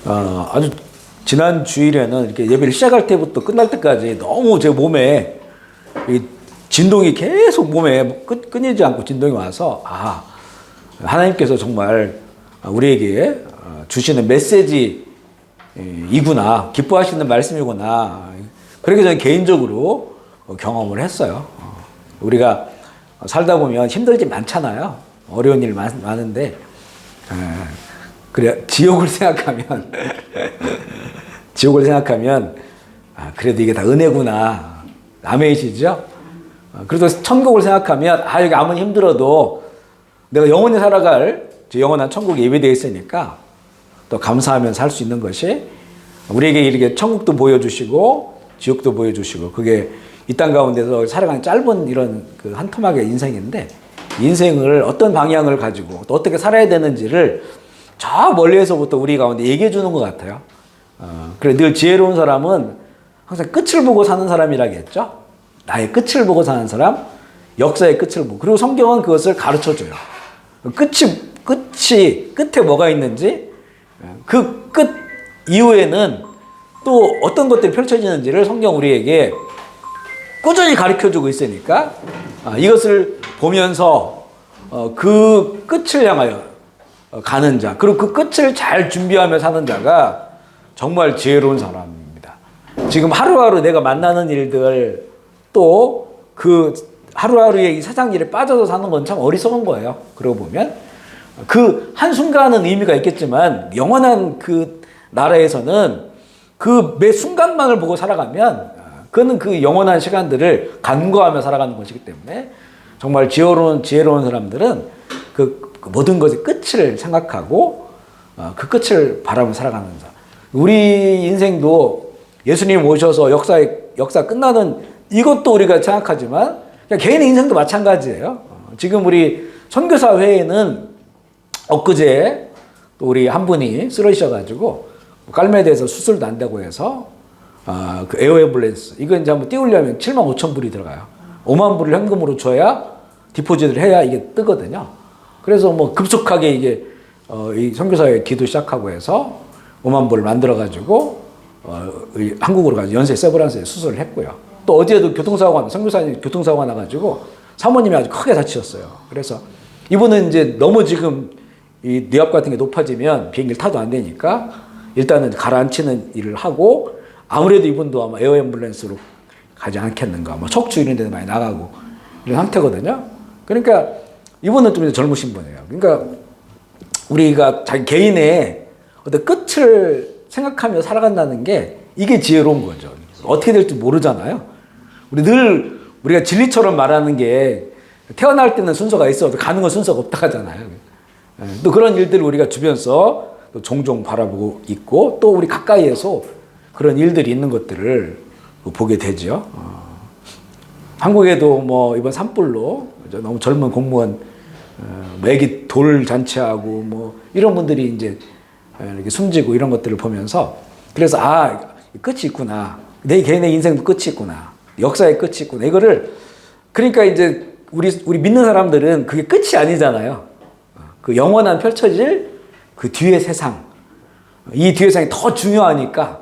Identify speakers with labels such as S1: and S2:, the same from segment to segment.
S1: 아주 지난 주일에는 이렇게 예배를 시작할 때부터 끝날 때까지 너무 제 몸에 이 진동이 계속 몸에 끊이지 않고 진동이 와서 하나님께서 정말 우리에게 주시는 메시지이구나, 기뻐하시는 말씀이구나. 그렇게 저는 개인적으로 경험을 했어요. 우리가 살다 보면 힘들 일 많잖아요. 어려운 일 많은데 그래 지옥을 생각하면 그래도 이게 다 은혜구나. 아멘이시죠? 그래도 천국을 생각하면 여기 아무리 힘들어도 내가 영원히 살아갈 영원한 천국이 예비되어 있으니까 또 감사하면서 살 수 있는 것이 우리에게 이렇게 천국도 보여주시고 지옥도 보여주시고, 그게 이 땅 가운데서 살아가는 짧은 이런 그 한 토막의 인생인데, 인생을 어떤 방향을 가지고 또 어떻게 살아야 되는지를 저 멀리에서부터 우리 가운데 얘기해 주는 것 같아요. 그래 늘 지혜로운 사람은 항상 끝을 보고 사는 사람이라겠죠. 나의 끝을 보고 사는 사람, 역사의 끝을 보고. 그리고 성경은 그것을 가르쳐 줘요. 끝에 뭐가 있는지, 그 끝 이후에는 또 어떤 것들이 펼쳐지는지를 성경 우리에게 꾸준히 가르쳐 주고 있으니까, 이것을 보면서 그 끝을 향하여 가는 자, 그리고 그 끝을 잘 준비하며 사는 자가 정말 지혜로운 사람입니다. 지금 하루하루 내가 만나는 일들, 또 그 하루하루의 이 세상 일에 빠져서 사는 건 참 어리석은 거예요. 그러고 보면 그 한순간은 의미가 있겠지만 영원한 그 나라에서는 그 매 순간만을 보고 살아가면 그거는 그 영원한 시간들을 간과하며 살아가는 것이기 때문에 정말 지혜로운 사람들은 그 모든 것의 끝을 생각하고 그 끝을 바라보며 살아가는 자. 우리 인생도 예수님 오셔서 역사 끝나는 이것도 우리가 생각하지만 개인의 인생도 마찬가지예요. 지금 우리 선교사 회에는 엊그제 또 우리 한 분이 쓰러지셔가지고 깔매대에서 수술도 안 되고 해서 그 에어 앰뷸런스 이거 이제 한번 띄우려면 7만 5천 불이 들어가요. 5만 불을 현금으로 줘야 디포짓을 해야 이게 뜨거든요. 그래서 뭐 급속하게 이게 이 선교사회 기도 시작하고 해서 5만 불을 만들어가지고 한국으로 가서 연세 세브란스에 수술을 했고요. 또 어제도 선교사님 교통사고가 나가지고 사모님이 아주 크게 다치셨어요. 그래서 이분은 이제 너무 지금 이 뇌압 같은 게 높아지면 비행기를 타도 안 되니까 일단은 가라앉히는 일을 하고, 아무래도 이분도 아마 에어 앰뷸런스로 가지 않겠는가, 뭐 척추 이런 데도 많이 나가고 이런 상태거든요. 그러니까 이분은 좀 젊으신 분이에요. 그러니까 우리가 자기 개인의 어떤 끝을 생각하며 살아간다는 게 이게 지혜로운 거죠. 어떻게 될지 모르잖아요. 우리가 진리처럼 말하는 게 태어날 때는 순서가 있어도 가는 건 순서가 없다 하잖아요. 또 그런 일들을 우리가 주변에서 또 종종 바라보고 있고, 또 우리 가까이에서 그런 일들이 있는 것들을 보게 되죠. 한국에도 뭐 이번 산불로 너무 젊은 공무원 애기 돌 잔치하고 뭐 이런 분들이 이제 이렇게 숨지고 이런 것들을 보면서, 그래서 끝이 있구나. 내 개인의 인생도 끝이 있구나. 역사의 끝이 있구나. 이거를, 그러니까 이제 우리 믿는 사람들은 그게 끝이 아니잖아요. 그 영원한 펼쳐질 그 뒤의 세상, 이 뒤의 세상이 더 중요하니까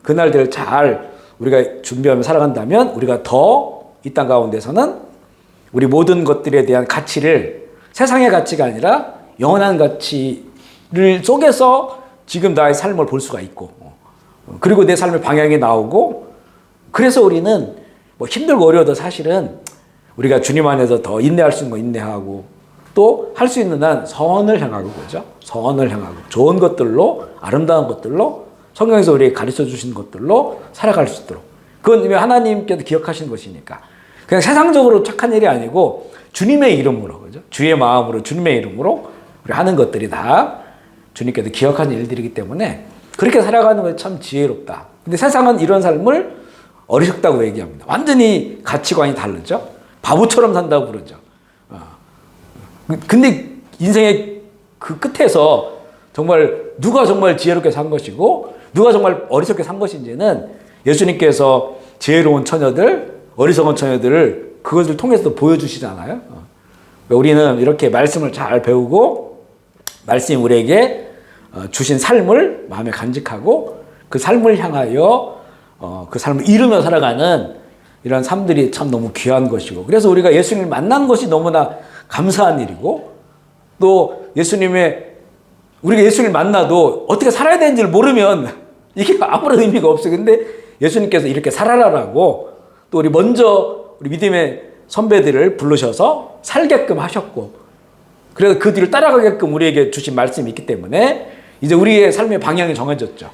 S1: 그날들을 잘 우리가 준비하며 살아간다면 우리가 더 이 땅 가운데서는 우리 모든 것들에 대한 가치를, 세상의 가치가 아니라 영원한 가치를 속에서 지금 나의 삶을 볼 수가 있고, 그리고 내 삶의 방향이 나오고, 그래서 우리는 뭐 힘들고 어려워도 사실은 우리가 주님 안에서 더 인내할 수 있는 거 인내하고, 또 할 수 있는 한 선을 향하고, 그죠? 선을 향하고 좋은 것들로, 아름다운 것들로, 성경에서 우리에게 가르쳐 주신 것들로 살아갈 수 있도록. 그건 하나님께도 기억하시는 것이니까. 그냥 세상적으로 착한 일이 아니고 주님의 이름으로, 그죠? 주의 마음으로, 주님의 이름으로 우리 하는 것들이 다 주님께도 기억하는 일들이기 때문에 그렇게 살아가는 것이 참 지혜롭다. 근데 세상은 이런 삶을 어리석다고 얘기합니다. 완전히 가치관이 다르죠. 바보처럼 산다고 그러죠. 근데 인생의 그 끝에서 누가 정말 지혜롭게 산 것이고 누가 정말 어리석게 산 것인지는 예수님께서 지혜로운 처녀들, 어리석은 처녀들을 그것을 통해서 보여주시잖아요. 우리는 이렇게 말씀을 잘 배우고 말씀이 우리에게 주신 삶을 마음에 간직하고 그 삶을 향하여 그 삶을 이루며 살아가는 이런 삶들이 참 너무 귀한 것이고, 그래서 우리가 예수님을 만난 것이 너무나 감사한 일이고, 또 우리가 예수님을 만나도 어떻게 살아야 되는지를 모르면 이게 아무런 의미가 없어요. 근데 예수님께서 이렇게 살아라라고 또 우리 믿음의 선배들을 부르셔서 살게끔 하셨고, 그래서 그 뒤를 따라가게끔 우리에게 주신 말씀이 있기 때문에 이제 우리의 삶의 방향이 정해졌죠.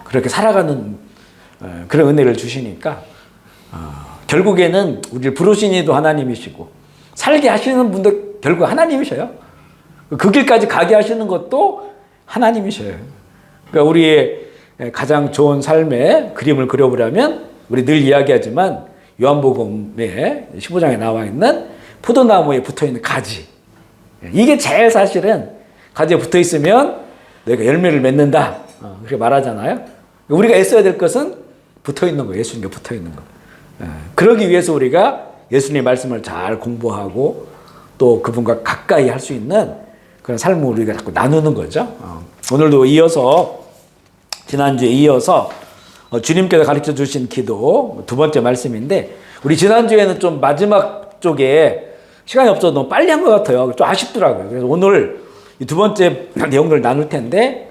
S1: 그렇게 살아가는 그런 은혜를 주시니까 결국에는 우리를 부르신 이도 하나님이시고 살게 하시는 분도 결국 하나님이셔요. 그 길까지 가게 하시는 것도 하나님이셔요. 그러니까 우리의 가장 좋은 삶의 그림을 그려보려면 우리 늘 이야기하지만 요한복음의 15장에 나와 있는 포도나무에 붙어있는 가지, 이게 제일 사실은 가지에 붙어있으면 너희가 열매를 맺는다 그렇게 말하잖아요. 우리가 애써야 될 것은 붙어있는 거예요. 예수님께 붙어있는 거. 그러기 위해서 우리가 예수님의 말씀을 잘 공부하고 또 그분과 가까이 할 수 있는 그런 삶을 우리가 자꾸 나누는 거죠. 오늘도 지난주에 이어서 주님께서 가르쳐 주신 기도 두 번째 말씀인데, 우리 지난주에는 좀 마지막 쪽에 시간이 없어서 너무 빨리 한 것 같아요. 좀 아쉽더라고요. 그래서 오늘 이 두 번째 내용들을 나눌 텐데,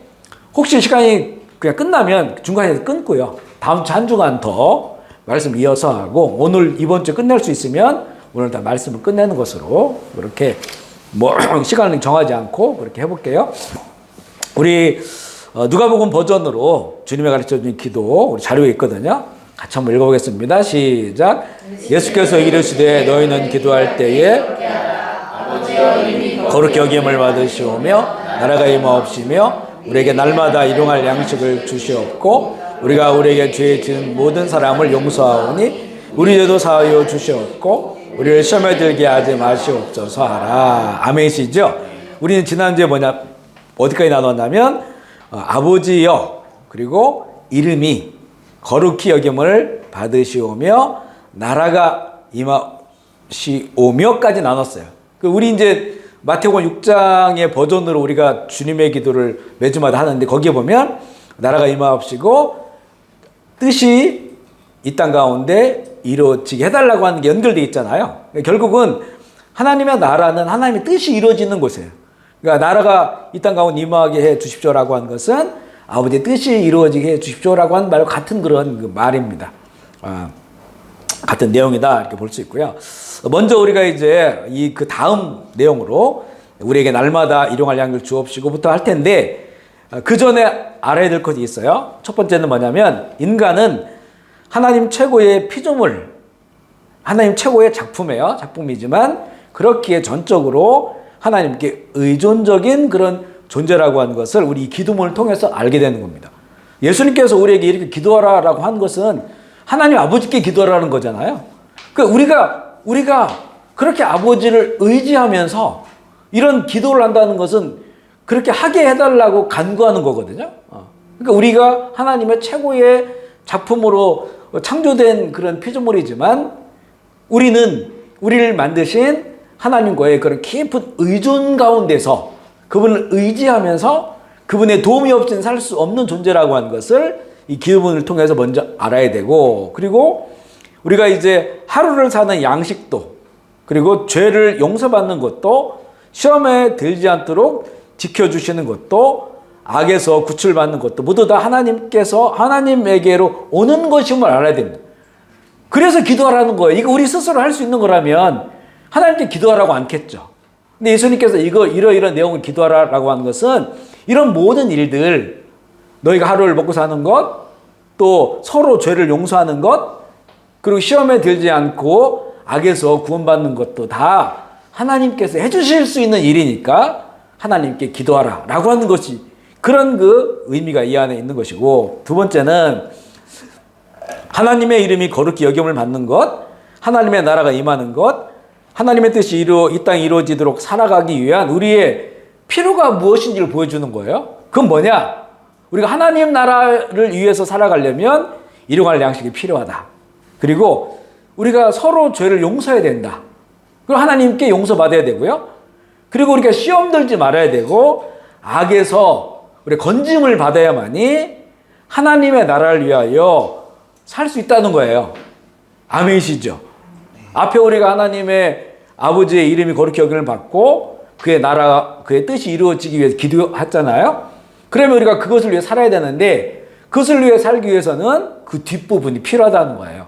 S1: 혹시 시간이 그냥 끝나면 중간에 끊고요. 다음 주 한 주간 더 말씀 이어서 하고, 오늘 이번 주 끝낼 수 있으면 오늘 다 말씀을 끝내는 것으로 그렇게 시간을 정하지 않고 그렇게 해볼게요. 우리 누가복음 버전으로 주님의 가르쳐준 기도 우리 자료에 있거든요. 같이 한번 읽어보겠습니다. 시작. 예수께서 이르시되 너희는 기도할 때에 거룩히 여김을 받으시오며 나라가 임하옵시며 우리에게 날마다 일용할 양식을 주시옵고 우리가 우리에게 죄 지은 모든 사람을 용서하오니 우리 죄도 사하여 주시옵고 우리를 시험에 들게 하지 마시옵소서 하라. 아멘이시죠? 우리는 지난주에 어디까지 나눴냐면 아버지여, 그리고 이름이 거룩히 여김을 받으시오며 나라가 임하시오며까지 나눴어요. 우리 이제 마태복음 6장의 버전으로 우리가 주님의 기도를 매주마다 하는데, 거기에 보면 나라가 임하옵시고 뜻이 이 땅 가운데 이루어지게 해달라고 하는 게 연결되어 있잖아요. 결국은 하나님의 나라는 하나님의 뜻이 이루어지는 곳이에요. 그러니까 나라가 이 땅 가운데 임하게 해 주십시오라고 하는 것은 아버지의 뜻이 이루어지게 해 주십시오라고 하는 말과 같은 그런 그 말입니다. 같은 내용이다 이렇게 볼 수 있고요. 먼저 우리가 이제 그 다음 내용으로 우리에게 날마다 일용할 양을 주옵시고부터 할 텐데, 그 전에 알아야 될 것이 있어요. 첫 번째는 뭐냐면 인간은 하나님 최고의 피조물, 하나님 최고의 작품이지만 그렇기에 전적으로 하나님께 의존적인 그런 존재라고 하는 것을 우리 기도문을 통해서 알게 되는 겁니다. 예수님께서 우리에게 이렇게 기도하라라고 한 것은 하나님 아버지께 기도하라는 거잖아요. 그러니까 우리가 그렇게 아버지를 의지하면서 이런 기도를 한다는 것은 그렇게 하게 해달라고 간구하는 거거든요. 그러니까 우리가 하나님의 최고의 작품으로 창조된 그런 피조물이지만 우리를 만드신 하나님과의 그런 깊은 의존 가운데서 그분을 의지하면서 그분의 도움이 없이는 살 수 없는 존재라고 하는 것을 이 기도문을 통해서 먼저 알아야 되고, 그리고 우리가 이제 하루를 사는 양식도, 그리고 죄를 용서받는 것도, 시험에 들지 않도록 지켜주시는 것도, 악에서 구출받는 것도 모두 다 하나님에게로 오는 것임을 알아야 됩니다. 그래서 기도하라는 거예요. 이거 우리 스스로 할 수 있는 거라면 하나님께 기도하라고 않겠죠. 근데 예수님께서 이러이런 내용을 기도하라고 하는 것은 이런 모든 일들, 너희가 하루를 먹고 사는 것, 또 서로 죄를 용서하는 것, 그리고 시험에 들지 않고 악에서 구원받는 것도 다 하나님께서 해주실 수 있는 일이니까 하나님께 기도하라 라고 하는 것이 그런 그 의미가 이 안에 있는 것이고, 두 번째는 하나님의 이름이 거룩히 여김을 받는 것, 하나님의 나라가 임하는 것, 하나님의 뜻이 이 땅에 이루어지도록 살아가기 위한 우리의 필요가 무엇인지를 보여주는 거예요. 그건 뭐냐? 우리가 하나님 나라를 위해서 살아가려면 일용할 양식이 필요하다. 그리고 우리가 서로 죄를 용서해야 된다. 그리고 하나님께 용서받아야 되고요. 그리고 우리가 시험 들지 말아야 되고, 악에서 우리 건짐을 받아야만이 하나님의 나라를 위하여 살 수 있다는 거예요. 아멘이시죠? 앞에 우리가 하나님의 아버지의 이름이 거룩히 여김을 받고 그의 나라, 그의 뜻이 이루어지기 위해서 기도했잖아요. 그러면 우리가 그것을 위해 살아야 되는데 그것을 위해 살기 위해서는 그 뒷부분이 필요하다는 거예요.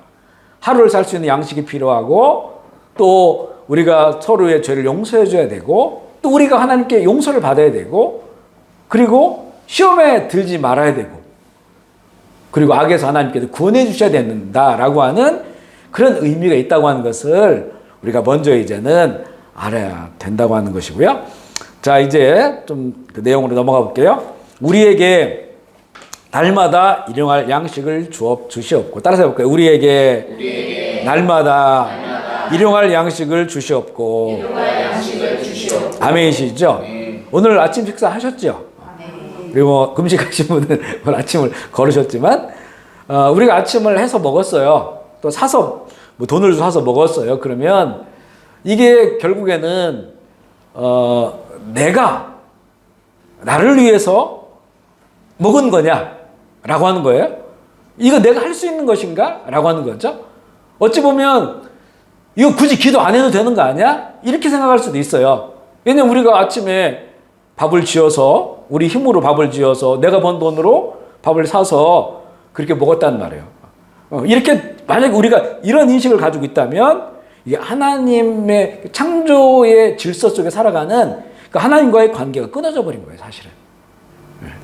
S1: 하루를 살 수 있는 양식이 필요하고 또 우리가 서로의 죄를 용서해 줘야 되고 또 우리가 하나님께 용서를 받아야 되고 그리고 시험에 들지 말아야 되고 그리고 악에서 하나님께서 구원해 주셔야 된다라고 하는 그런 의미가 있다고 하는 것을 우리가 먼저 이제는 알아야 된다고 하는 것이고요. 자, 이제 좀 그 내용으로 넘어가 볼게요. 우리에게 날마다 일용할 양식을 주시옵고 따라서 해볼까요? 우리에게 날마다 일용할 양식을 주시옵고 아멘이시죠? 오늘 아침 식사 하셨죠? 그리고 뭐 금식하신 분은 오늘 아침을 걸으셨지만 우리가 아침을 해서 먹었어요. 또 사서 뭐 돈을 사서 먹었어요. 그러면 이게 결국에는 내가 나를 위해서 먹은 거냐라고 하는 거예요. 이거 내가 할 수 있는 것인가? 라고 하는 거죠. 어찌 보면 이거 굳이 기도 안 해도 되는 거 아니야? 이렇게 생각할 수도 있어요. 왜냐면 우리가 아침에 밥을 지어서 우리 힘으로 밥을 지어서 내가 번 돈으로 밥을 사서 그렇게 먹었단 말이에요. 이렇게 만약에 우리가 이런 인식을 가지고 있다면 이게 하나님의 창조의 질서 속에 살아가는 그 하나님과의 관계가 끊어져 버린 거예요, 사실은.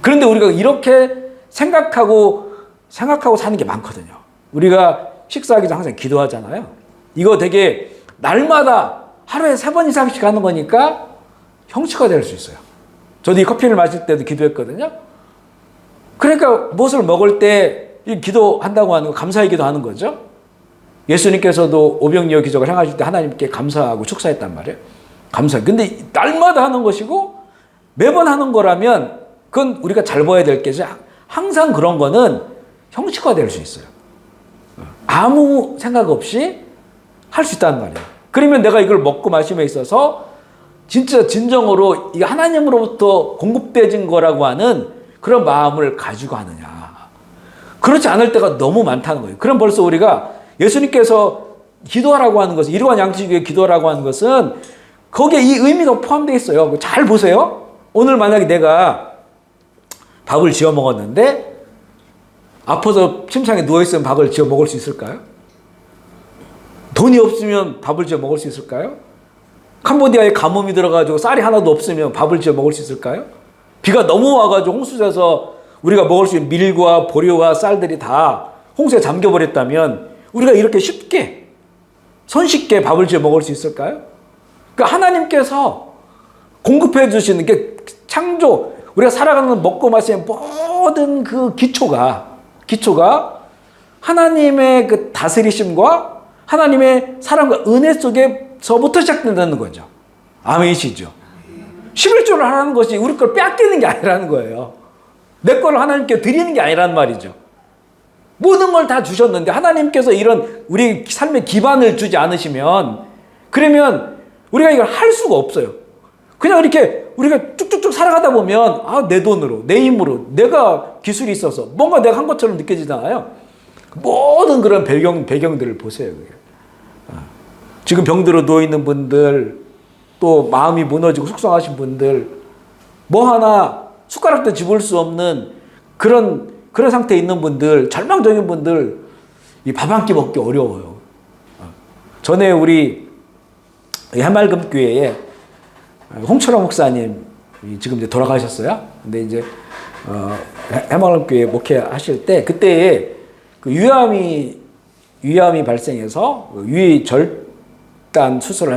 S1: 그런데 우리가 이렇게 생각하고 사는 게 많거든요. 우리가 식사하기 전 항상 기도하잖아요. 이거 되게 날마다 하루에 3번 이상씩 하는 거니까 형식화 될 수 있어요. 저도 이 커피를 마실 때도 기도했거든요. 그러니까 무엇을 먹을 때 기도한다고 하는 거, 감사의 기도하는 거죠. 예수님께서도 오병이어 기적을 행하실 때 하나님께 감사하고 축사했단 말이에요. 감사. 근데 날마다 하는 것이고 매번 하는 거라면 그건 우리가 잘 봐야 될 게 항상 그런 거는 형식화 될 수 있어요. 아무 생각 없이 할 수 있다는 말이에요. 그러면 내가 이걸 먹고 마심에 있어서 진짜 진정으로 이게 하나님으로부터 공급되진 거라고 하는 그런 마음을 가지고 하느냐. 그렇지 않을 때가 너무 많다는 거예요. 그럼 벌써 우리가 예수님께서 기도하라고 하는 것은 일용할 양식 위에 기도하라고 하는 것은 거기에 이 의미가 포함되어 있어요. 잘 보세요. 오늘 만약에 내가 밥을 지어 먹었는데 아파서 침상에 누워있으면 밥을 지어 먹을 수 있을까요? 돈이 없으면 밥을 지어 먹을 수 있을까요? 캄보디아에 가뭄이 들어가지고 쌀이 하나도 없으면 밥을 지어 먹을 수 있을까요? 비가 너무 와가지고 홍수져서 우리가 먹을 수 있는 밀과 보리와 쌀들이 다 홍수에 잠겨버렸다면 우리가 이렇게 쉽게 손쉽게 밥을 지어 먹을 수 있을까요? 그러니까 하나님께서 공급해 주시는 게 창조, 우리가 살아가는 먹고 마시는 모든 그 기초가 하나님의 그 다스리심과 하나님의 사랑과 은혜 속에서부터 시작된다는 거죠. 아멘이시죠? 11조를 하라는 것이 우리 걸 뺏기는 게 아니라는 거예요. 내 거를 하나님께 드리는 게 아니란 말이죠. 모든 걸 다 주셨는데 하나님께서 이런 우리 삶의 기반을 주지 않으시면 그러면 우리가 이걸 할 수가 없어요. 그냥 이렇게 우리가 쭉쭉쭉 살아가다 보면 내 돈으로 내 힘으로 내가 기술이 있어서 뭔가 내가 한 것처럼 느껴지잖아요. 모든 그런 배경들을 보세요. 지금 병들어 누워있는 분들 또 마음이 무너지고 속상하신 분들 뭐 하나 숟가락도 집을 수 없는 그런 상태에 있는 분들, 절망적인 분들, 이 밥 한 끼 먹기 어려워요. 전에 우리 해맑음 교회에 홍철호 목사님 지금 이제 돌아가셨어요. 근데 이제 해맑음 교회 목회하실 때 그때에 그 위암이 발생해서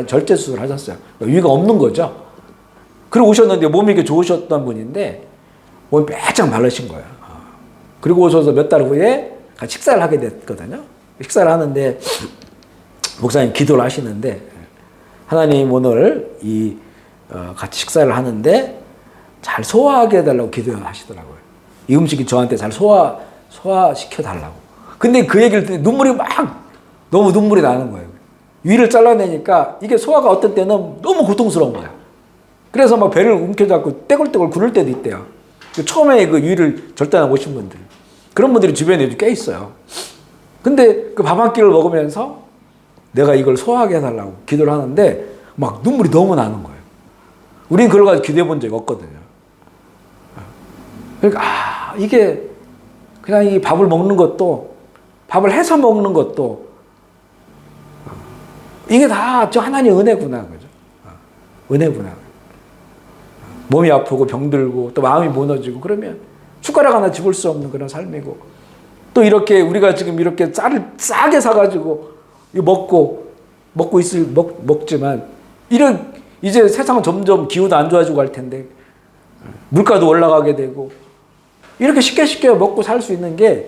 S1: 절제 수술을 하셨어요. 위가 없는 거죠. 그리고 오셨는데 몸이 이렇게 좋으셨던 분인데 몸이 빼짝 마르신 거예요. 그리고 오셔서 몇 달 후에 같이 식사를 하게 됐거든요. 식사를 하는데 목사님 기도를 하시는데 하나님 오늘 같이 식사를 하는데 잘 소화하게 해달라고 기도하시더라고요. 이 음식이 저한테 잘 소화시켜 달라고. 근데 그 얘기를 듣니 너무 눈물이 나는 거예요. 위를 잘라내니까 이게 소화가 어떤 때는 너무 고통스러운 거예요. 그래서 막 배를 움켜잡고 떼굴떼굴 구를 때도 있대요. 처음에 그 유의를 절단하고 오신 분들. 그런 분들이 주변에 꽤 있어요. 근데 그 밥 한 끼를 먹으면서 내가 이걸 소화하게 해달라고 기도를 하는데 막 눈물이 너무 나는 거예요. 우린 그걸 가지고 기도해 본 적이 없거든요. 그러니까, 이게 그냥 이 밥을 먹는 것도, 밥을 해서 먹는 것도, 이게 다 저 하나님의 은혜구나. 그죠? 은혜구나. 몸이 아프고 병들고 또 마음이 무너지고 그러면 숟가락 하나 집을 수 없는 그런 삶이고, 또 이렇게 우리가 지금 이렇게 쌀을 싸게 사가지고 먹지만, 이제 세상은 점점 기후도 안 좋아지고 할 텐데, 물가도 올라가게 되고, 이렇게 쉽게 먹고 살 수 있는 게,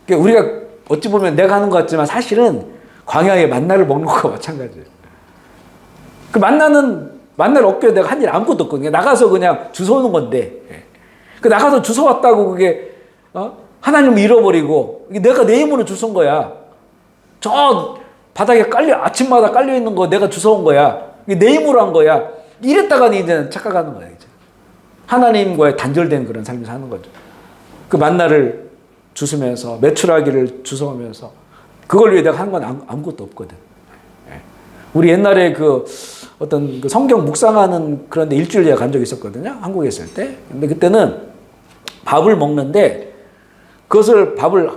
S1: 우리가 어찌 보면 내가 하는 것 같지만 사실은 광야의 만나를 먹는 것과 마찬가지예요. 그 만나를 얻기 위해 내가 한 일 아무것도 없거든요. 나가서 그냥 주워오는 건데, 그 나가서 주워왔다고 그게, 하나님을 잃어버리고, 내가 내 힘으로 주워온 거야. 저 바닥에 아침마다 깔려있는 거 내가 주워온 거야. 내 힘으로 한 거야. 이랬다가는 이제는 착각하는 거야, 이제. 하나님과의 단절된 그런 삶을 사는 거죠. 그 만나를 주스면서, 메추라기를 주워오면서, 그걸 위해 내가 하는 건 아무것도 없거든. 우리 옛날에 어떤 성경 묵상하는 그런데 일주일 제가 간 적이 있었거든요. 한국에 있을 때. 근데 그때는 밥을 먹는데, 밥을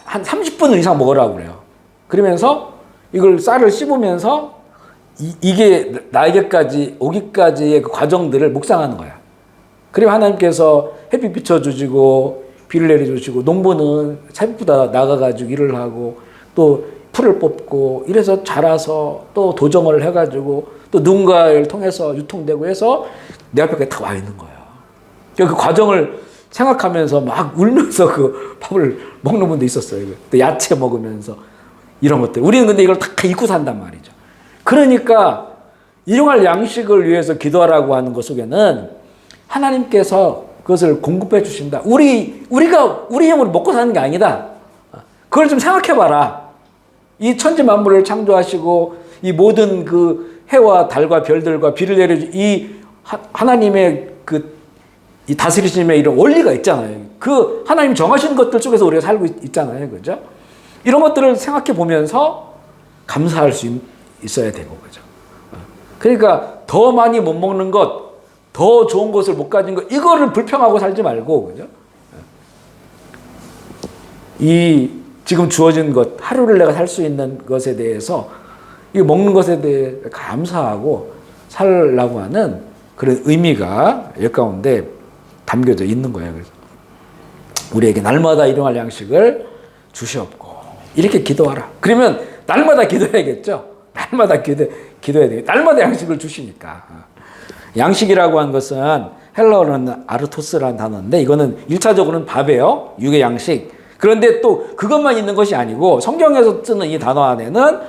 S1: 한 30분 이상 먹으라고 그래요. 그러면서 이걸 쌀을 씹으면서 이게 나에게까지 오기까지의 그 과정들을 묵상하는 거야. 그리고 하나님께서 햇빛 비춰주시고 비를 내려주시고, 농부는 새벽보다 나가가지고 일을 하고 또 풀을 뽑고 이래서 자라서 또 도정을 해가지고 또 누군가를 통해서 유통되고 해서 내 앞에 다 와 있는 거야. 그 과정을 생각하면서 막 울면서 그 밥을 먹는 분도 있었어요. 또 야채 먹으면서 이런 것들. 우리는 근데 이걸 다 잊고 산단 말이죠. 그러니까 일용할 양식을 위해서 기도하라고 하는 것 속에는 하나님께서 그것을 공급해 주신다. 우리가 우리 힘으로 먹고 사는 게 아니다. 그걸 좀 생각해 봐라. 이 천지 만물을 창조하시고 이 모든 그 해와 달과 별들과 비를 내려주 이 하나님의 이 다스리심의 이런 원리가 있잖아요. 그 하나님 정하신 것들 속에서 우리가 살고 있잖아요. 그죠? 이런 것들을 생각해 보면서 감사할 수 있어야 되고, 그죠? 그러니까 더 많이 못 먹는 것, 더 좋은 것을 못 가진 것, 이거를 불평하고 살지 말고, 그죠? 이 지금 주어진 것, 하루를 내가 살 수 있는 것에 대해서, 이 먹는 것에 대해 감사하고 살라고 하는 그런 의미가 여 가운데 담겨져 있는 거예요. 그래서 우리에게 날마다 일용할 양식을 주시옵고, 이렇게 기도하라. 그러면 날마다 기도해야겠죠? 날마다 기도해야 되겠죠? 날마다 양식을 주시니까. 양식이라고 하는 것은 헬라어로는 아르토스라는 단어인데, 이거는 1차적으로는 밥이에요. 육의 양식. 그런데 또 그것만 있는 것이 아니고 성경에서 쓰는 이 단어 안에는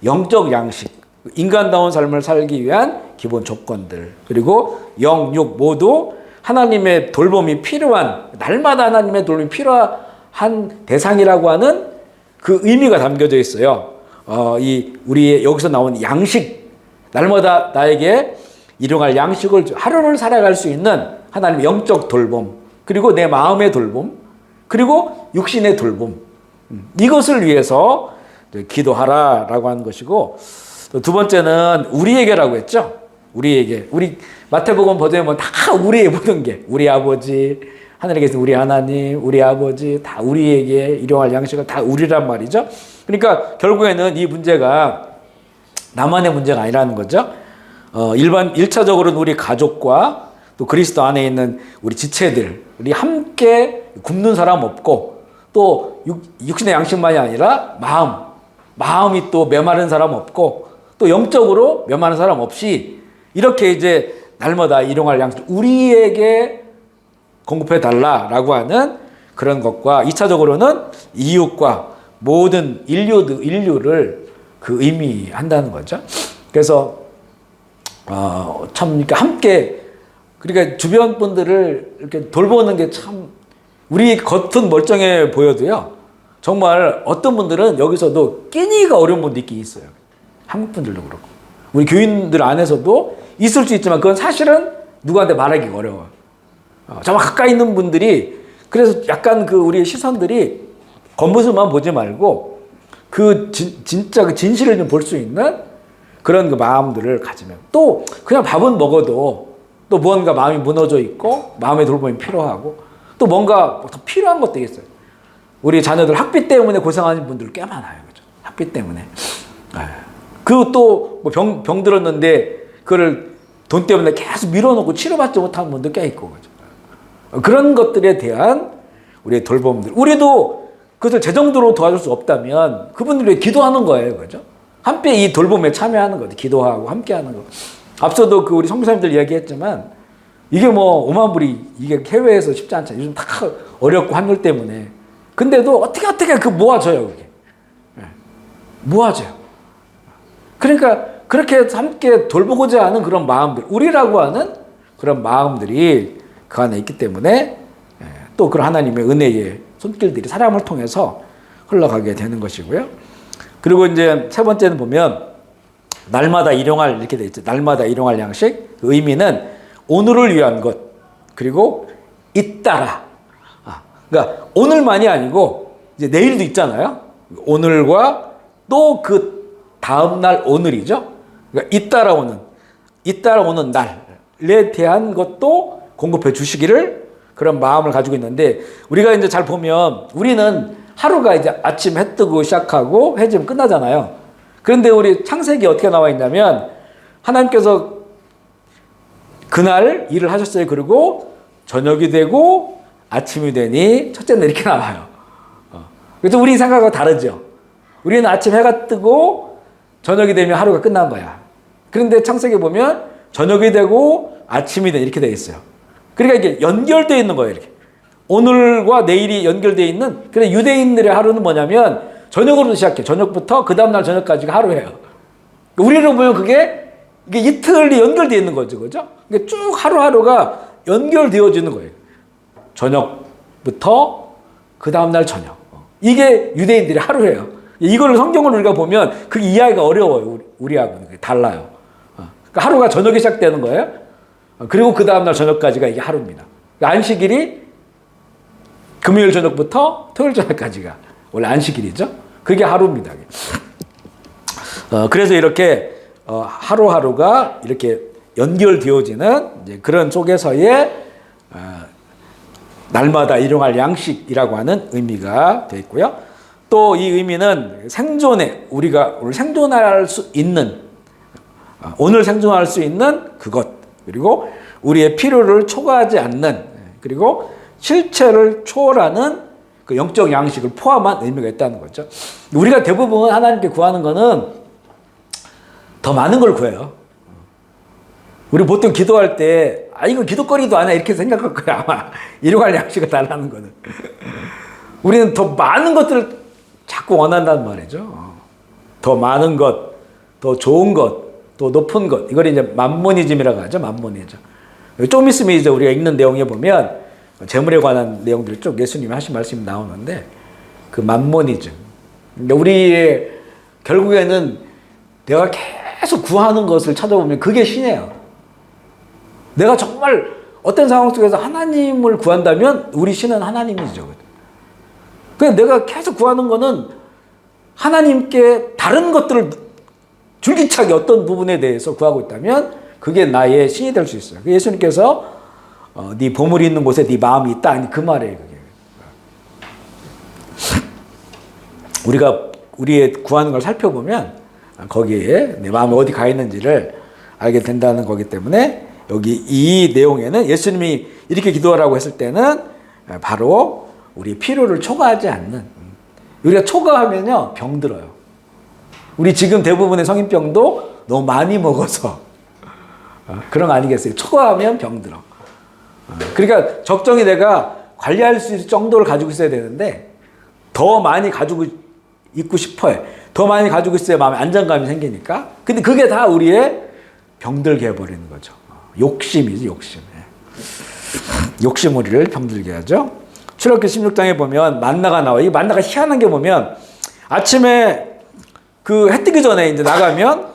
S1: 영적 양식, 인간다운 삶을 살기 위한 기본 조건들, 그리고 영, 육 모두 하나님의 돌봄이 필요한, 날마다 하나님의 돌봄이 필요한 대상이라고 하는 그 의미가 담겨져 있어요. 우리의 여기서 나온 양식, 날마다 나에게 일용할 양식을, 하루를 살아갈 수 있는 하나님의 영적 돌봄, 그리고 내 마음의 돌봄, 그리고 육신의 돌봄, 이것을 위해서 기도하라라고 하는 것이고, 두 번째는 우리에게라고 했죠. 우리 마태복음 버전에 보면 다 우리의 모든 게, 우리 아버지, 하늘에 계신 우리 하나님, 우리 아버지, 다 우리에게 일용할 양식은 다 우리란 말이죠. 그러니까 결국에는 이 문제가 나만의 문제가 아니라는 거죠. 1차적으로는 우리 가족과 또 그리스도 안에 있는 우리 지체들, 우리 함께 굶는 사람 없고, 또 육신의 양식만이 아니라 마음이 또 메마른 사람 없고, 또 영적으로 메마른 사람 없이 이렇게 이제 날마다 일용할 양식 우리에게 공급해 달라라고 하는 그런 것과, 2차적으로는 이웃과 모든 인류를 그 의미한다는 거죠. 그래서 참 이렇게 함께, 그러니까 주변 분들을 이렇게 돌보는 게 참, 우리 겉은 멀쩡해 보여도요, 정말 어떤 분들은 여기서도 끼니가 어려운 분도 있긴 있어요. 한국 분들도 그렇고 우리 교인들 안에서도 있을 수 있지만, 그건 사실은 누구한테 말하기가 어려워. 정말 가까이 있는 분들이 그래서 약간 그 우리의 시선들이 겉모습만 보지 말고 그 진짜 그 진실을 좀 볼 수 있는 그런 그 마음들을 가지면 또 그냥 밥은 먹어도 또 무언가 마음이 무너져 있고 마음의 돌봄이 필요하고 또 뭔가 더 필요한 것도 있어요. 우리 자녀들 학비 때문에 고생하는 분들 꽤 많아요. 그죠? 학비 때문에. 그 또 뭐 병 들었는데 그걸 돈 때문에 계속 밀어놓고 치료받지 못하는 분들 꽤 있고 그죠? 그런 것들에 대한 우리의 돌봄들. 우리도 그것을 제 정도로 도와줄 수 없다면 그분들을 위해 기도하는 거예요. 그죠? 함께 이 돌봄에 참여하는 거죠. 기도하고 함께 하는 거. 앞서도 그 우리 선교사님들 이야기했지만 이게 뭐 5만 불이 이게 해외에서 쉽지 않잖아요. 요즘 다 어렵고 환율 때문에. 근데도 어떻게 그 모아져요. 그게. 모아져요. 그러니까 그렇게 해서 함께 돌보고자 하는 그런 마음들, 우리라고 하는 그런 마음들이 그 안에 있기 때문에 또 그런 하나님의 은혜의 손길들이 사람을 통해서 흘러가게 되는 것이고요. 그리고 이제 세 번째는 보면 날마다 일용할 이렇게 돼 있죠. 날마다 일용할 양식. 그 의미는 오늘을 위한 것 그리고 잇따라. 그러니까 오늘만이 아니고 이제 내일도 있잖아요. 오늘과 또 그 다음 날 오늘이죠. 그러니까 잇따라오는 날에 대한 것도 공급해 주시기를 그런 마음을 가지고 있는데 우리가 이제 잘 보면 우리는 하루가 이제 아침 해 뜨고 시작하고 해 지면 끝나잖아요. 그런데 우리 창세기에 어떻게 나와 있냐면 하나님께서 그날 일을 하셨어요. 그리고 저녁이 되고 아침이 되니 첫째 날 이렇게 나와요. 그래서 우리 생각하고 다르죠. 우리는 아침 해가 뜨고 저녁이 되면 하루가 끝난 거야. 그런데 창세기에 보면 저녁이 되고 아침이 되니 이렇게 돼 있어요. 그러니까 이게 연결되어 있는 거예요. 이렇게. 오늘과 내일이 연결되어 있는. 그래서 유대인들의 하루는 뭐냐면 저녁으로 시작해. 저녁부터 그 다음날 저녁까지가 하루예요. 우리로 보면 그게 이게 이틀이 연결되어 있는 거죠. 그죠? 그러니까 쭉 하루하루가 연결되어지는 거예요. 저녁부터 그 다음날 저녁. 이게 유대인들의 하루예요. 이걸 성경을 우리가 보면 그 이해하기가 어려워요. 우리하고는 달라요. 그러니까 하루가 저녁에 시작되는 거예요. 그리고 그 다음날 저녁까지가 이게 하루입니다. 그러니까 안식일이 금요일 저녁부터 토요일 저녁까지가 원래 안식일이죠. 그게 하루입니다. 그래서 이렇게 하루하루가 이렇게 연결되어지는 이제 그런 속에서의 날마다 일용할 양식이라고 하는 의미가 되어 있고요. 또 이 의미는 생존에 우리가 오늘 생존할 수 있는 오늘 생존할 수 있는 그것 그리고 우리의 필요를 초과하지 않는 그리고 실체를 초월하는 그 영적 양식을 포함한 의미가 있다는 거죠. 우리가 대부분 하나님께 구하는 거는 더 많은 걸 구해요. 우리 보통 기도할 때 이거 기도거리도 아니야 이렇게 생각할 거야 아마 일용할 양식을 달라는 거는. 우리는 더 많은 것들을 자꾸 원한단 말이죠. 더 많은 것, 더 좋은 것, 더 높은 것. 이걸 이제 맘모니즘이라고 하죠. 맘모니즘. 좀 있으면 이제 우리가 읽는 내용에 보면 재물에 관한 내용들이 쭉 예수님이 하신 말씀이 나오는데 그 맘모니즘. 그러니까 우리의 결국에는 내가 계속 구하는 것을 찾아보면 그게 신이에요. 내가 정말 어떤 상황 속에서 하나님을 구한다면 우리 신은 하나님이죠. 그냥 내가 계속 구하는 거는 하나님께 다른 것들을 줄기차게 어떤 부분에 대해서 구하고 있다면 그게 나의 신이 될 수 있어요. 예수님께서 네 보물이 있는 곳에 네 마음이 있다. 아니 그 말이에요. 그게. 우리가 우리의 구하는 걸 살펴보면 거기에 내 마음이 어디 가 있는지를 알게 된다는 거기 때문에 여기 이 내용에는 예수님이 이렇게 기도하라고 했을 때는 바로 우리 필요를 초과하지 않는 우리가 초과하면요 병들어요. 우리 지금 대부분의 성인병도 너무 많이 먹어서 그런 거 아니겠어요? 초과하면 병들어. 그러니까 적정히 내가 관리할 수 있을 정도를 가지고 있어야 되는데 더 많이 가지고 있고 싶어요. 더 많이 가지고 있어야 마음에 안정감이 생기니까. 근데 그게 다 우리의 병들게 해버리는 거죠. 욕심이지 욕심. 욕심 우리를 병들게 하죠. 출애굽기 16장에 보면 만나가 나와. 이 만나가 희한한 게 보면 아침에 그 해 뜨기 전에 이제 나가면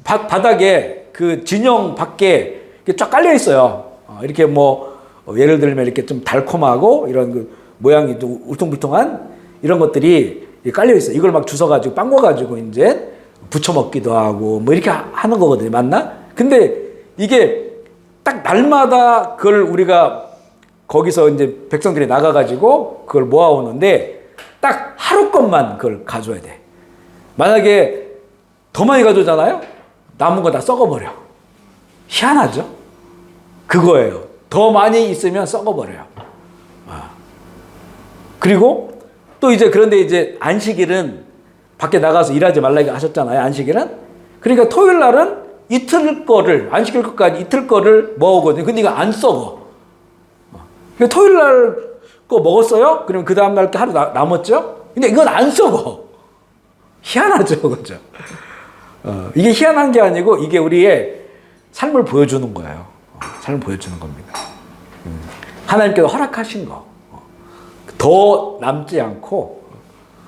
S1: 바닥에 그 진영 밖에 쫙 깔려 있어요. 이렇게 뭐 예를 들면 이렇게 좀 달콤하고 이런 그 모양이 좀 울퉁불퉁한 이런 것들이 깔려 있어. 이걸 막 주워가지고 빵궈가지고 이제 부쳐 먹기도 하고 뭐 이렇게 하는 거거든요. 맞나? 근데 이게 딱 날마다 그걸 우리가 거기서 이제 백성들이 나가가지고 그걸 모아오는데 딱 하루 것만 그걸 가져야 돼. 만약에 더 많이 가져오잖아요? 남은 거 다 썩어버려. 희한하죠? 그거예요. 더 많이 있으면 썩어버려요. 그리고 또 이제 그런데 이제 안식일은 밖에 나가서 일하지 말라고 하셨잖아요. 안식일은. 그러니까 토요일 날은 이틀 거를, 안식일 것까지 이틀 거를 먹거든요. 근데 이거 안 썩어. 그러니까 토요일 날 거 먹었어요? 그러면 그 다음날 하루 남았죠? 근데 이건 안 썩어. 희한하죠. 그죠? 이게 희한한 게 아니고 이게 우리의 삶을 보여주는 거예요. 삶을 보여주는 겁니다. 하나님께서 허락하신 거. 더 남지 않고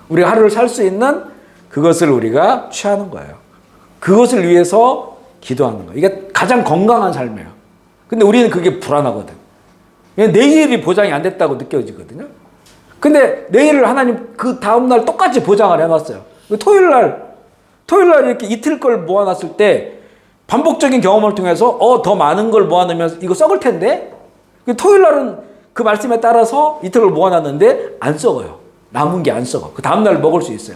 S1: 우리가 하루를 살 수 있는 그것을 우리가 취하는 거예요. 그것을 위해서 기도하는 거예요. 이게 가장 건강한 삶이에요. 근데 우리는 그게 불안하거든. 내일이 보장이 안 됐다고 느껴지거든요. 근데 내일을 하나님 그 다음날 똑같이 보장을 해놨어요. 토요일 날 이렇게 이틀 걸 모아놨을 때 반복적인 경험을 통해서 더 많은 걸 모아놓으면 이거 썩을 텐데 토요일 날은 그 말씀에 따라서 이틀을 모아놨는데 안 썩어요. 남은 게 안 썩어. 그 다음날 먹을 수 있어요.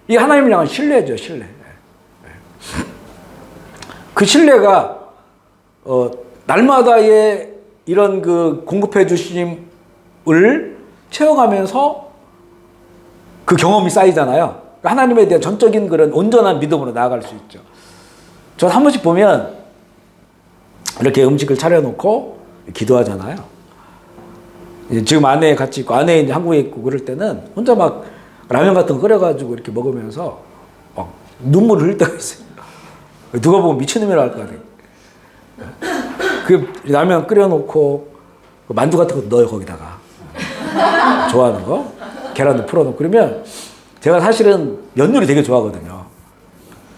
S1: 이게 하나님을 향한 신뢰죠. 신뢰. 그 신뢰가 날마다의 이런 그 공급해 주심을 채워가면서 그 경험이 쌓이잖아요. 하나님에 대한 전적인 그런 온전한 믿음으로 나아갈 수 있죠. 저 한 번씩 보면 이렇게 음식을 차려놓고 기도하잖아요. 지금 아내 같이 있고 아내 이제 한국에 있고 그럴 때는 혼자 막 라면 같은 거 끓여가지고 이렇게 먹으면서 막 눈물을 흘릴 때가 있어요. 누가 보면 미친놈이라 할 거 아니에요. 그 라면 끓여놓고 만두 같은 거 넣어요 거기다가 좋아하는 거 계란도 풀어놓고 그러면 제가 사실은 면 요리 되게 좋아하거든요.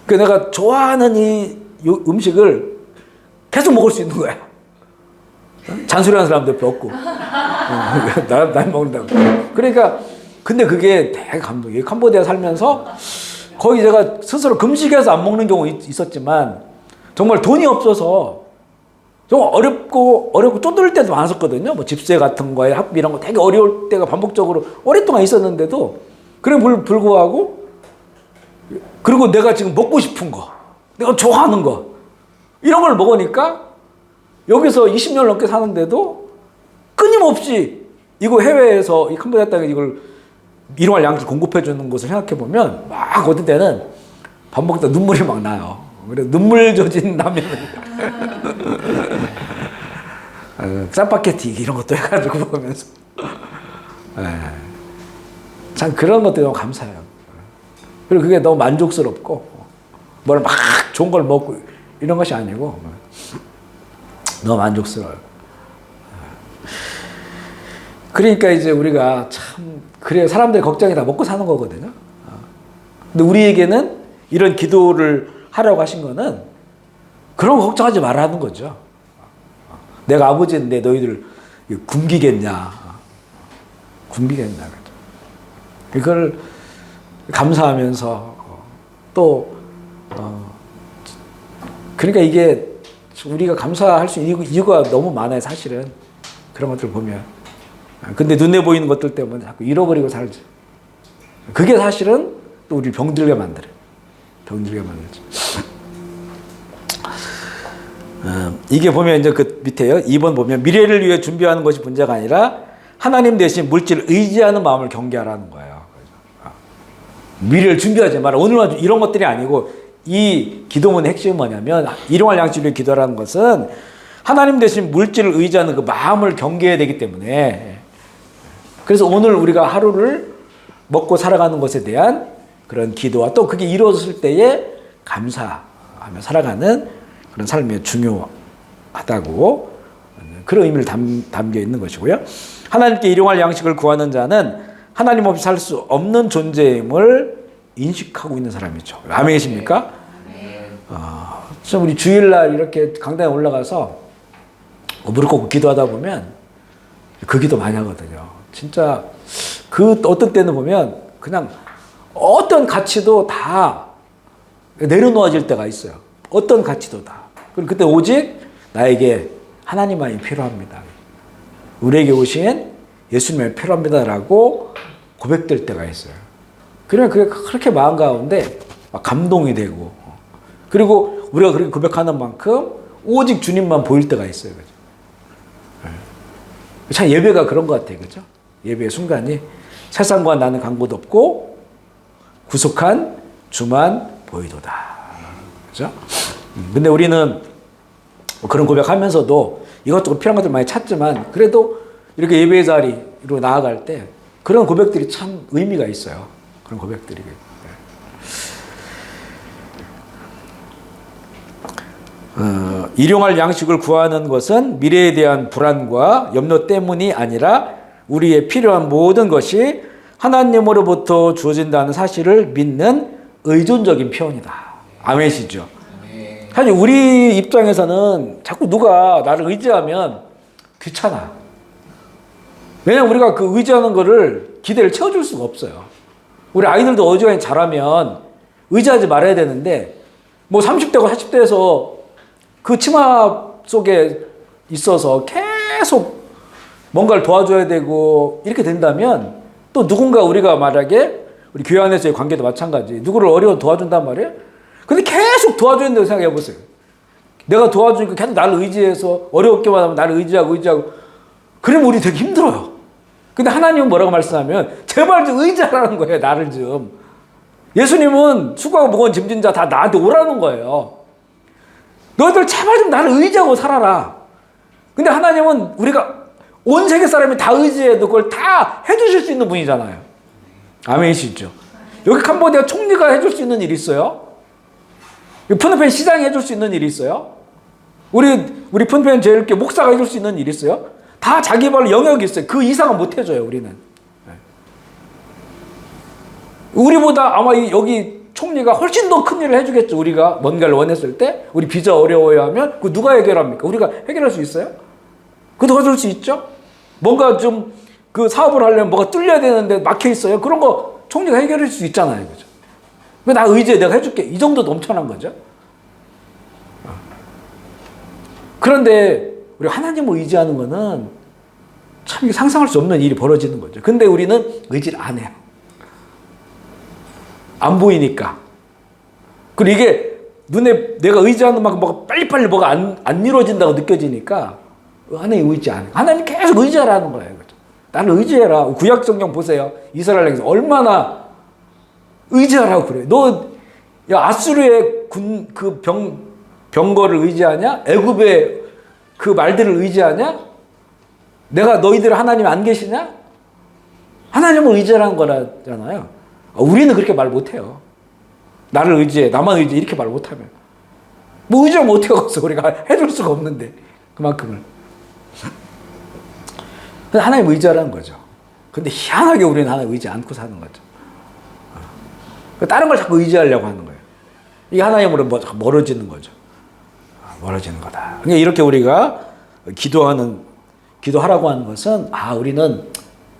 S1: 그 내가 좋아하는 이 음식을 계속 먹을 수 있는 거야. 잔소리하는 사람도 옆에 없고 날 먹는다고. 그러니까 근데 그게 되게 감동이에요. 캄보디아 살면서 거기 제가 스스로 금식해서 안 먹는 경우 있었지만 정말 돈이 없어서 좀 어렵고 쪼들릴 때도 많았었거든요. 뭐 집세 같은 거에 학비 이런 거 되게 어려울 때가 반복적으로 오랫동안 있었는데도 그래 불구하고 그리고 내가 지금 먹고 싶은 거 내가 좋아하는 거 이런 걸 먹으니까 여기서 20년 넘게 사는데도 끊임없이 이거 해외에서 이 캄보디아 땅에 이걸 일용할 양식 공급해 주는 것을 생각해 보면 막 어떤 때는 밥 먹다 눈물이 막 나요. 그래 눈물 젖은 라면 짜파게티 이런 것도 해가지고 보면서 참 그런 것도 너무 감사해요. 그리고 그게 너무 만족스럽고 뭘 막 좋은 걸 먹고 이런 것이 아니고 너무 만족스러워요. 그러니까 이제 우리가 참 그래요. 사람들이 걱정이 다 먹고 사는 거거든요. 근데 우리에게는 이런 기도를 하라고 하신 거는 그런 거 걱정하지 말라는 거죠. 내가 아버지인데 너희들 굶기겠냐. 굶기겠냐. 이걸 감사하면서 또 그러니까 이게 우리가 감사할 수 있는 이유가 너무 많아요. 사실은 그런 것들을 보면. 근데 눈에 보이는 것들 때문에 자꾸 잃어버리고 살지. 그게 사실은 또 우리 병들게 만들어요. 병들게 만들죠. 이게 보면 이제 그 밑에요. 2번 보면 미래를 위해 준비하는 것이 문제가 아니라 하나님 대신 물질을 의지하는 마음을 경계하라는 거예요. 미래를 준비하지 마라. 오늘만 이런 것들이 아니고 이 기도문의 핵심은 뭐냐면 일용할 양식을 위해 기도하라는 것은 하나님 대신 물질을 의지하는 그 마음을 경계해야 되기 때문에 그래서 오늘 우리가 하루를 먹고 살아가는 것에 대한 그런 기도와 또 그게 이루어졌을 때에 감사하며 살아가는 그런 삶이 중요하다고 그런 의미를 담겨 있는 것이고요. 하나님께 일용할 양식을 구하는 자는 하나님 없이 살 수 없는 존재임을 인식하고 있는 사람이죠. 아멘이십니까? 우리 주일날 이렇게 강단에 올라가서 무릎 꿇고 기도하다 보면 그 기도 많이 하거든요. 진짜 그 어떤 때는 보면 그냥 어떤 가치도 다 내려놓아질 때가 있어요. 어떤 가치도 다. 그럼 그때 오직 나에게 하나님만이 필요합니다. 우리에게 오신 예수님이 필요합니다라고 고백될 때가 있어요. 그러면 그게 그렇게 마음 가운데 감동이 되고, 그리고 우리가 그렇게 고백하는 만큼 오직 주님만 보일 때가 있어요. 그죠? 참 예배가 그런 것 같아요. 그죠? 예배의 순간이 세상과 나는 간곳 없고 구속한 주만 보이도다. 그죠? 근데 우리는 그런 고백하면서도 이것저것 필요한 것들 많이 찾지만, 그래도 이렇게 예배의 자리로 나아갈 때 그런 고백들이 참 의미가 있어요. 그런 고백들이. 일용할 양식을 구하는 것은 미래에 대한 불안과 염려 때문이 아니라 우리의 필요한 모든 것이 하나님으로부터 주어진다는 사실을 믿는 의존적인 표현이다. 아멘이시죠? 사실 우리 입장에서는 자꾸 누가 나를 의지하면 귀찮아. 왜냐면 우리가 그 의지하는 거를 기대를 채워줄 수가 없어요. 우리 아이들도 어지간히 잘하면 의지하지 말아야 되는데, 뭐 30대고 40대에서 그 치마 속에 있어서 계속 뭔가를 도와줘야 되고 이렇게 된다면, 또 누군가 우리가 만약에 우리 교회 안에서의 관계도 마찬가지, 누구를 어려워 도와준단 말이에요. 근데 계속 도와줘야 된다고 생각해 보세요. 내가 도와주니까 계속 나를 의지해서 어렵게만 하면 나를 의지하고 그러면 우리 되게 힘들어요. 근데 하나님은 뭐라고 말씀하면 제발 좀 의지하라는 거예요. 나를 좀. 예수님은 수고하고 무거운 짐진 자 다 나한테 오라는 거예요. 너희들 제발 좀 나를 의지하고 살아라. 근데 하나님은 우리가 온 세계 사람이 다 의지해도 그걸 다 해주실 수 있는 분이잖아요. 아멘이시죠? 여기 캄보디아 총리가 해줄 수 있는 일이 있어요? 푸놈펜 시장이 해줄 수 있는 일이 있어요? 우리 푸놈펜 제일교회 목사가 해줄 수 있는 일이 있어요? 다 자기 발로 영역이 있어요. 그 이상은 못 해줘요, 우리는. 우리보다 아마 여기 총리가 훨씬 더 큰 일을 해주겠죠. 우리가 뭔가를 원했을 때, 우리 비자 어려워야 하면, 그 누가 해결합니까? 우리가 해결할 수 있어요? 그 도와줄 수 있죠? 뭔가 좀 그 사업을 하려면 뭐가 뚫려야 되는데 막혀 있어요. 그런 거 총리가 해결할 수 있잖아요. 그죠? 나 의지해, 내가 해줄게. 이 정도 넘쳐난 거죠. 그런데 우리 하나님을 의지하는 거는 참 상상할 수 없는 일이 벌어지는 거죠. 근데 우리는 의지를 안 해요. 안 보이니까. 그리고 이게 눈에 내가 의지하는 만큼 뭐가 빨리빨리 뭐가 안 이루어진다고 느껴지니까 하나님 의지 안 해요. 하나님 계속 의지하라는 거예요. 나를 의지해라. 구약 성경 보세요. 이스라엘에서 얼마나 의지하라고 그래. 너 아수르의 병거를 의지하냐? 애굽의 그 말들을 의지하냐? 내가 너희들 하나님 안 계시냐? 하나님을 의지하라는 거라잖아요. 우리는 그렇게 말 못해요. 나를 의지해, 나만 의지해 이렇게 말 못하면 뭐 의지하면 어떻게 하겠어. 우리가 해줄 수가 없는데 그만큼을. 하나님 의지하라는 거죠. 근데 희한하게 우리는 하나님 의지 않고 사는 거죠. 다른 걸 자꾸 의지하려고 하는 거예요. 이게 하나님으로 멀어지는 거죠. 멀어지는 거다. 그러니까 이렇게 우리가 기도하라고 하는 것은, 우리는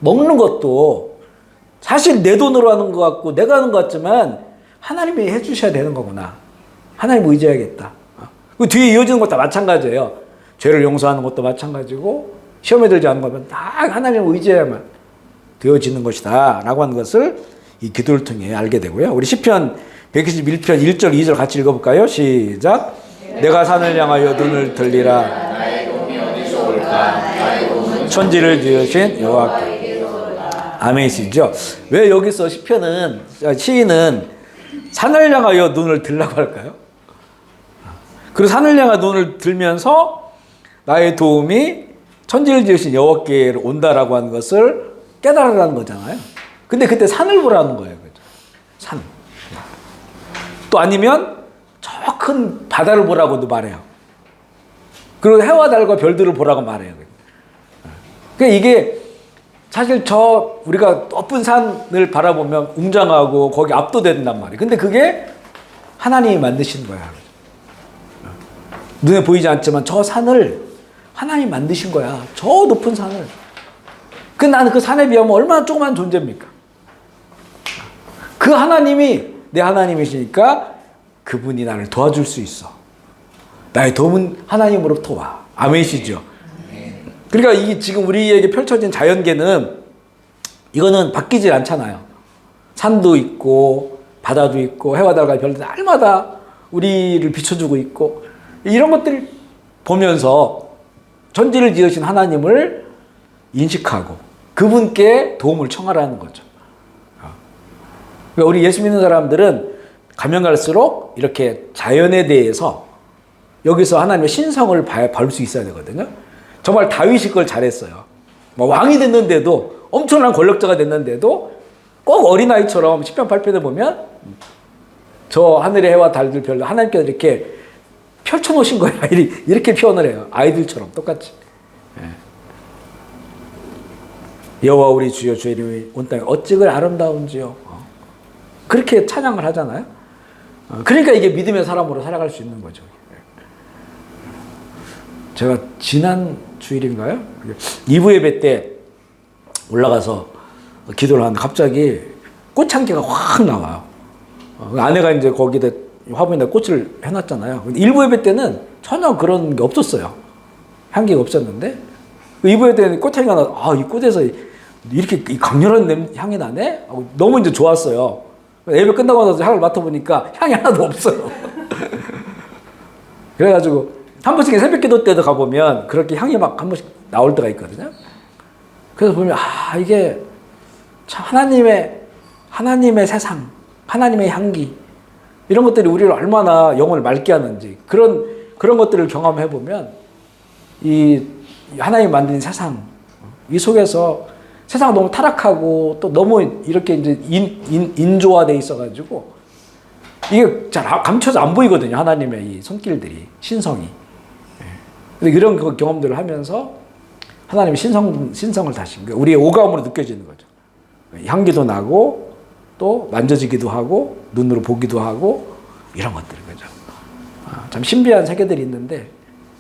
S1: 먹는 것도 사실 내 돈으로 하는 것 같고 내가 하는 것 같지만 하나님이 해주셔야 되는 거구나. 하나님 의지해야겠다. 그 뒤에 이어지는 것도 마찬가지예요. 죄를 용서하는 것도 마찬가지고 시험에 들지 않는 거면 다 하나님을 의지해야만 되어지는 것이다 라고 하는 것을 이 기도를 통해 알게 되고요. 우리 시편 121편 1절 2절 같이 읽어볼까요? 시작. 내가 산을 향하여 눈을 들리라. 천지를 지으신 여호와께. 아멘이시죠? 왜 여기서 시인은 산을 향하여 눈을 들라고 할까요? 그리고 산을 향하여 눈을 들면서 나의 도움이 천지를 지으신 여호와께로 온다라고 하는 것을 깨달으라는 거잖아요. 근데 그때 산을 보라는 거예요. 그죠? 산. 또 아니면 저 큰 바다를 보라고도 말해요. 그리고 해와 달과 별들을 보라고 말해요. 그러니까 이게 사실 우리가 높은 산을 바라보면 웅장하고 거기 압도된단 말이에요. 근데 그게 하나님이 만드신 거야. 눈에 보이지 않지만 저 산을 하나님 만드신 거야. 저 높은 산을. 그 나는 그 산에 비하면 얼마나 조그만 존재입니까? 그 하나님이 내 하나님이시니까 그분이 나를 도와줄 수 있어. 나의 도움은 하나님으로부터 와. 아멘이시죠? 그러니까 이 지금 우리에게 펼쳐진 자연계는 이거는 바뀌질 않잖아요. 산도 있고 바다도 있고 해와 달과 별도 날마다 우리를 비춰주고 있고 이런 것들을 보면서 천지를 지으신 하나님을 인식하고 그분께 도움을 청하라는 거죠. 그러니까 우리 예수 믿는 사람들은 가면 갈수록 이렇게 자연에 대해서 여기서 하나님의 신성을 볼 수 있어야 되거든요. 정말 다윗이 그걸 잘했어요. 왕이 됐는데도 엄청난 권력자가 됐는데도 꼭 어린아이처럼 시편 8편에 보면 저 하늘의 해와 달들 별도 하나님께서 이렇게 펼쳐놓으신 거야. 이렇게 표현을 해요. 아이들처럼 똑같이. 여호와 우리 주여 주의 이름이 온 땅에 어찌 아름다운지요. 그렇게 찬양을 하잖아요. 그러니까 이게 믿음의 사람으로 살아갈 수 있는 거죠. 제가 지난 주일인가요? 2부 예배 때 올라가서 기도를 하는데 갑자기 꽃향기가 확 나와요. 아내가 이제 거기다 화분에다 꽃을 해놨잖아요. 1부 예배 때는 전혀 그런 게 없었어요. 향기가 없었는데 2부 예배 때는 꽃향기가 나서 이 꽃에서 이렇게 강렬한 향이 나네? 너무 이제 좋았어요. 예배 끝나고 나서 향을 맡아보니까 향이 하나도 없어요. 그래가지고 한 번씩 새벽 기도 때도 가보면 그렇게 향이 막 한 번씩 나올 때가 있거든요. 그래서 보면 이게 참 하나님의 세상, 하나님의 향기 이런 것들이 우리를 얼마나 영혼을 맑게 하는지 그런 것들을 경험해 보면 이 하나님 만든 세상 이 속에서 세상은 너무 타락하고 또 너무 이렇게 이제 인조화돼 있어가지고 이게 잘 감춰서 안 보이거든요. 하나님의 이 손길들이 신성이. 근데 이런 경험들을 하면서 하나님의 신성을 다시 우리의 오감으로 느껴지는 거죠. 향기도 나고 또 만져지기도 하고 눈으로 보기도 하고 이런 것들 그죠. 참 신비한 세계들이 있는데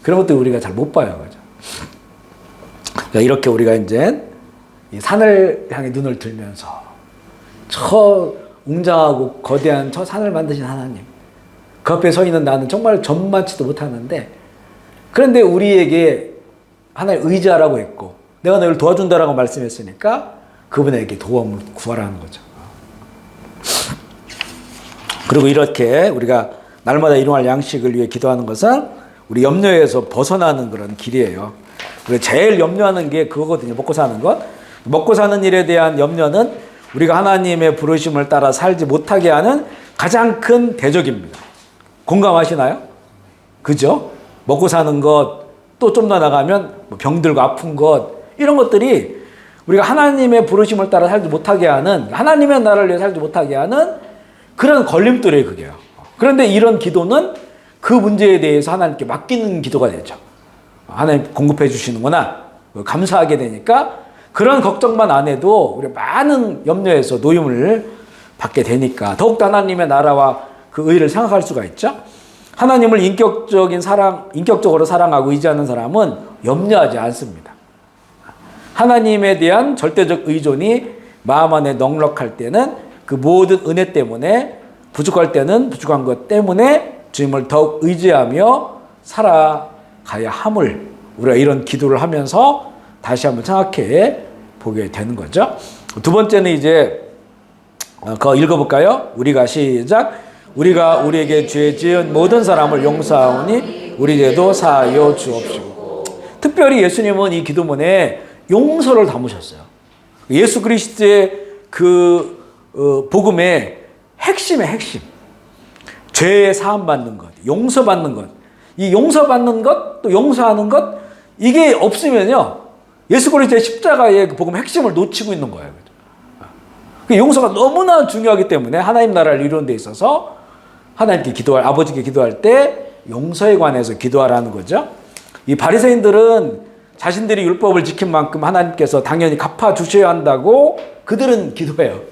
S1: 그런 것들 우리가 잘 못 봐요, 그죠. 그러니까 이렇게 우리가 이제 이 산을 향해 눈을 들면서 저 웅장하고 거대한 저 산을 만드신 하나님 그 앞에 서 있는 나는 정말 전만치도 못하는데 그런데 우리에게 하나님 의지하라고 했고 내가 너를 도와준다라고 말씀했으니까 그분에게 도움을 구하라는 거죠. 그리고 이렇게 우리가 날마다 일용할 양식을 위해 기도하는 것은 우리 염려에서 벗어나는 그런 길이에요. 그리고 제일 염려하는 게 그거거든요. 먹고 사는 것. 먹고 사는 일에 대한 염려는 우리가 하나님의 부르심을 따라 살지 못하게 하는 가장 큰 대적입니다. 공감하시나요? 그죠? 먹고 사는 것, 또 좀 더 나가면 병들고 아픈 것, 이런 것들이 우리가 하나님의 부르심을 따라 살지 못하게 하는, 하나님의 나라를 위해 살지 못하게 하는 그런 걸림돌이에요, 그게요. 그런데 이런 기도는 그 문제에 대해서 하나님께 맡기는 기도가 되죠. 하나님 공급해 주시는구나. 감사하게 되니까 그런 걱정만 안 해도 우리 많은 염려에서 노임을 받게 되니까 더욱더 하나님의 나라와 그 의를 생각할 수가 있죠. 하나님을 인격적으로 사랑하고 의지하는 사람은 염려하지 않습니다. 하나님에 대한 절대적 의존이 마음 안에 넉넉할 때는 그 모든 은혜 때문에 부족할 때는 부족한 것 때문에 주님을 더욱 의지하며 살아가야 함을 우리가 이런 기도를 하면서 다시 한번 생각해 보게 되는 거죠. 두 번째는 이제 그거 읽어볼까요? 우리가 시작. 우리가 우리에게 죄 지은 모든 사람을 용서하오니 우리 죄도 사하여 주옵시고. 특별히 예수님은 이 기도문에 용서를 담으셨어요. 예수 그리스도의 그 복음의 핵심의 핵심. 죄 사함 받는 것, 용서받는 것. 이 용서받는 것, 또 용서하는 것, 이게 없으면요, 예수 그리스도의 십자가의 그 복음 핵심을 놓치고 있는 거예요. 그 용서가 너무나 중요하기 때문에 하나님 나라를 이루는 데 있어서 하나님께 아버지께 기도할 때 용서에 관해서 기도하라는 거죠. 이 바리새인들은 자신들이 율법을 지킨 만큼 하나님께서 당연히 갚아 주셔야 한다고 그들은 기도해요.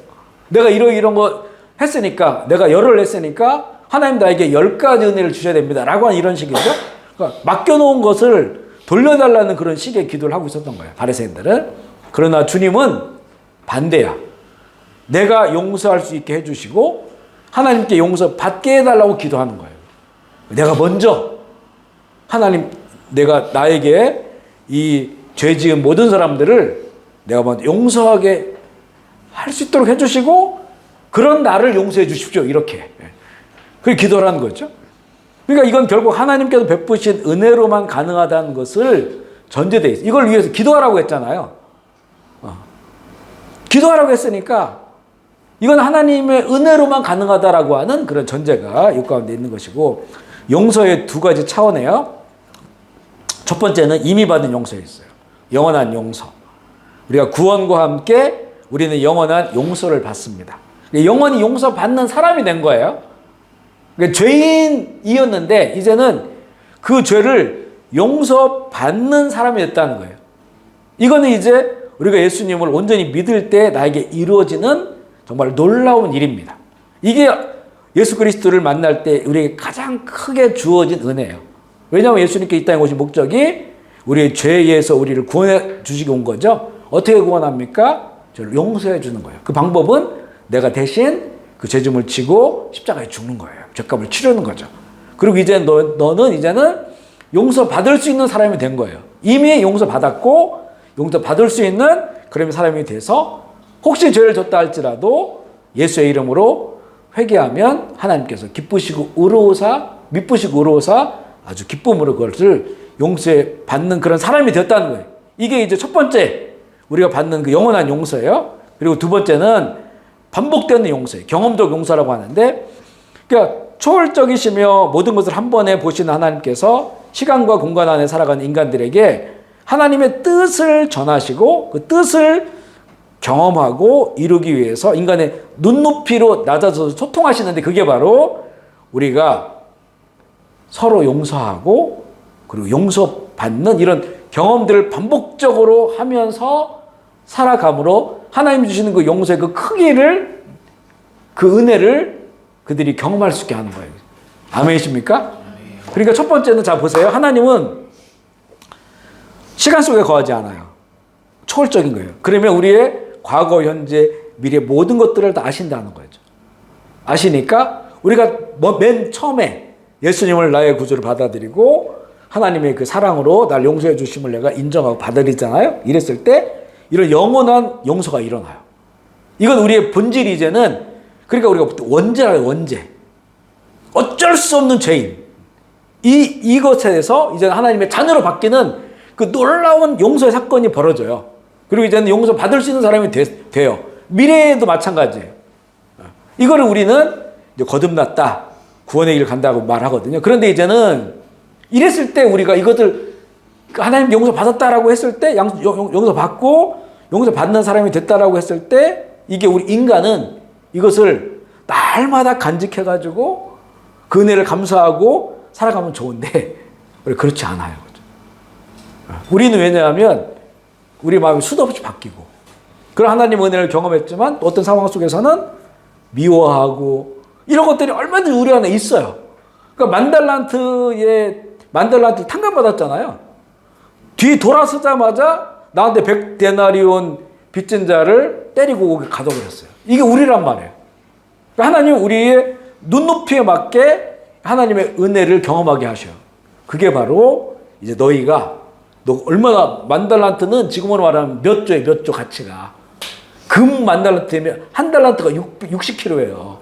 S1: 내가 이런 거 했으니까, 내가 열을 했으니까 하나님 나에게 10가지 은혜를 주셔야 됩니다. 라고 하는 이런 식이죠. 그러니까 맡겨놓은 것을 돌려달라는 그런 식의 기도를 하고 있었던 거예요. 바리새인들은. 그러나 주님은 반대야. 내가 용서할 수 있게 해주시고 하나님께 용서받게 해달라고 기도하는 거예요. 내가 먼저 하나님, 내가 나에게 이 죄 지은 모든 사람들을 내가 먼저 용서하게 할 수 있도록 해주시고 그런 나를 용서해 주십시오. 이렇게. 그게 기도를 하는 거죠. 그러니까 이건 결국 하나님께서 베푸신 은혜로만 가능하다는 것을 전제되어 있어요. 이걸 위해서 기도하라고 했잖아요. 기도하라고 했으니까 이건 하나님의 은혜로만 가능하다라고 하는 그런 전제가 이 가운데 있는 것이고, 용서의 두 가지 차원이에요. 첫 번째는 이미 받은 용서에 있어요. 영원한 용서. 우리가 구원과 함께 우리는 영원한 용서를 받습니다. 영원히 용서받는 사람이 된 거예요. 그러니까 죄인이었는데 이제는 그 죄를 용서받는 사람이 됐다는 거예요. 이거는 이제 우리가 예수님을 온전히 믿을 때 나에게 이루어지는 정말 놀라운 일입니다. 이게 예수 그리스도를 만날 때 우리에게 가장 크게 주어진 은혜예요. 왜냐하면 예수님께 이 땅에 오신 목적이 우리의 죄에서 우리를 구원해 주시기 온 거죠. 어떻게 구원합니까? 저를 용서해 주는 거예요. 그 방법은 내가 대신 그 죄짐을 지고 십자가에 죽는 거예요. 죄값을 치르는 거죠. 그리고 이제 너는 이제는 용서받을 수 있는 사람이 된 거예요. 이미 용서받았고 용서받을 수 있는 그런 사람이 돼서 혹시 죄를 졌다 할지라도 예수의 이름으로 회개하면 하나님께서 기쁘시고 의로우사, 미쁘시고 의로우사 아주 기쁨으로 그것을 용서해 받는 그런 사람이 되었다는 거예요. 이게 이제 첫 번째 우리가 받는 그 영원한 용서예요. 그리고 두 번째는 반복되는 용서예요. 경험적 용서라고 하는데, 그러니까 초월적이시며 모든 것을 한 번에 보시는 하나님께서 시간과 공간 안에 살아가는 인간들에게 하나님의 뜻을 전하시고 그 뜻을 경험하고 이루기 위해서 인간의 눈높이로 낮아져서 소통하시는데, 그게 바로 우리가 서로 용서하고 그리고 용서받는 이런 경험들을 반복적으로 하면서 살아감으로 하나님 주시는 그 용서의 그 크기를, 그 은혜를 그들이 경험할 수 있게 하는 거예요. 아멘이십니까? 그러니까 첫 번째는, 자 보세요. 하나님은 시간 속에 거하지 않아요. 초월적인 거예요. 그러면 우리의 과거, 현재, 미래 모든 것들을 다 아신다는 거죠. 아시니까 우리가 맨 처음에 예수님을 나의 구주를 받아들이고 하나님의 그 사랑으로 날 용서해 주심을 내가 인정하고 받아들이잖아요. 이랬을 때 이런 영원한 용서가 일어나요. 이건 우리의 본질이 이제는, 그러니까 우리가 원죄라요, 원죄. 어쩔 수 없는 죄인. 이것에 대해서 이제 하나님의 자녀로 바뀌는 그 놀라운 용서의 사건이 벌어져요. 그리고 이제는 용서 받을 수 있는 사람이 돼요. 미래에도 마찬가지예요. 이거를 우리는 이제 거듭났다, 구원의 길을 간다고 말하거든요. 그런데 이제는 이랬을 때 우리가 이것을 하나님 용서 받았다라고 했을 때, 용서 받고 용서 받는 사람이 됐다라고 했을 때, 이게 우리 인간은 이것을 날마다 간직해가지고 그 은혜를 감사하고 살아가면 좋은데 그렇지 않아요. 우리는 왜냐하면 우리 마음이 수도 없이 바뀌고, 그런 하나님 은혜를 경험했지만 어떤 상황 속에서는 미워하고 이런 것들이 얼마든지 우리 안에 있어요. 그러니까 만달란트 탕감받았잖아요. 뒤 돌아서자마자 나한테 100데나리온 빚진 자를 때리고 가둬버렸어요. 이게 우리란 말이에요. 그러니까 하나님은 우리의 눈높이에 맞게 하나님의 은혜를 경험하게 하셔요. 그게 바로 이제 너 얼마나, 만달란트는 지금으로 말하면 몇 조 가치가. 금 만달란트면 한 달란트가 60kg예요.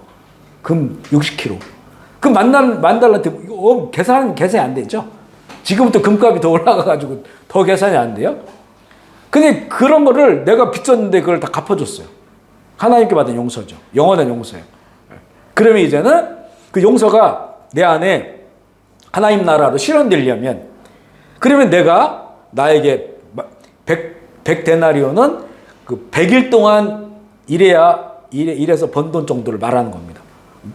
S1: 금 60kg. 그 만달란트 계산이 안 되죠. 지금부터 금값이 더 올라가가지고 더 계산이 안 돼요. 근데 그런 거를 내가 빚졌는데 그걸 다 갚아줬어요. 하나님께 받은 용서죠. 영원한 용서예요. 그러면 이제는 그 용서가 내 안에 하나님 나라로 실현되려면, 그러면 내가 나에게 100데나리온은 그 100일 동안 일해서 번 돈 정도를 말하는 겁니다.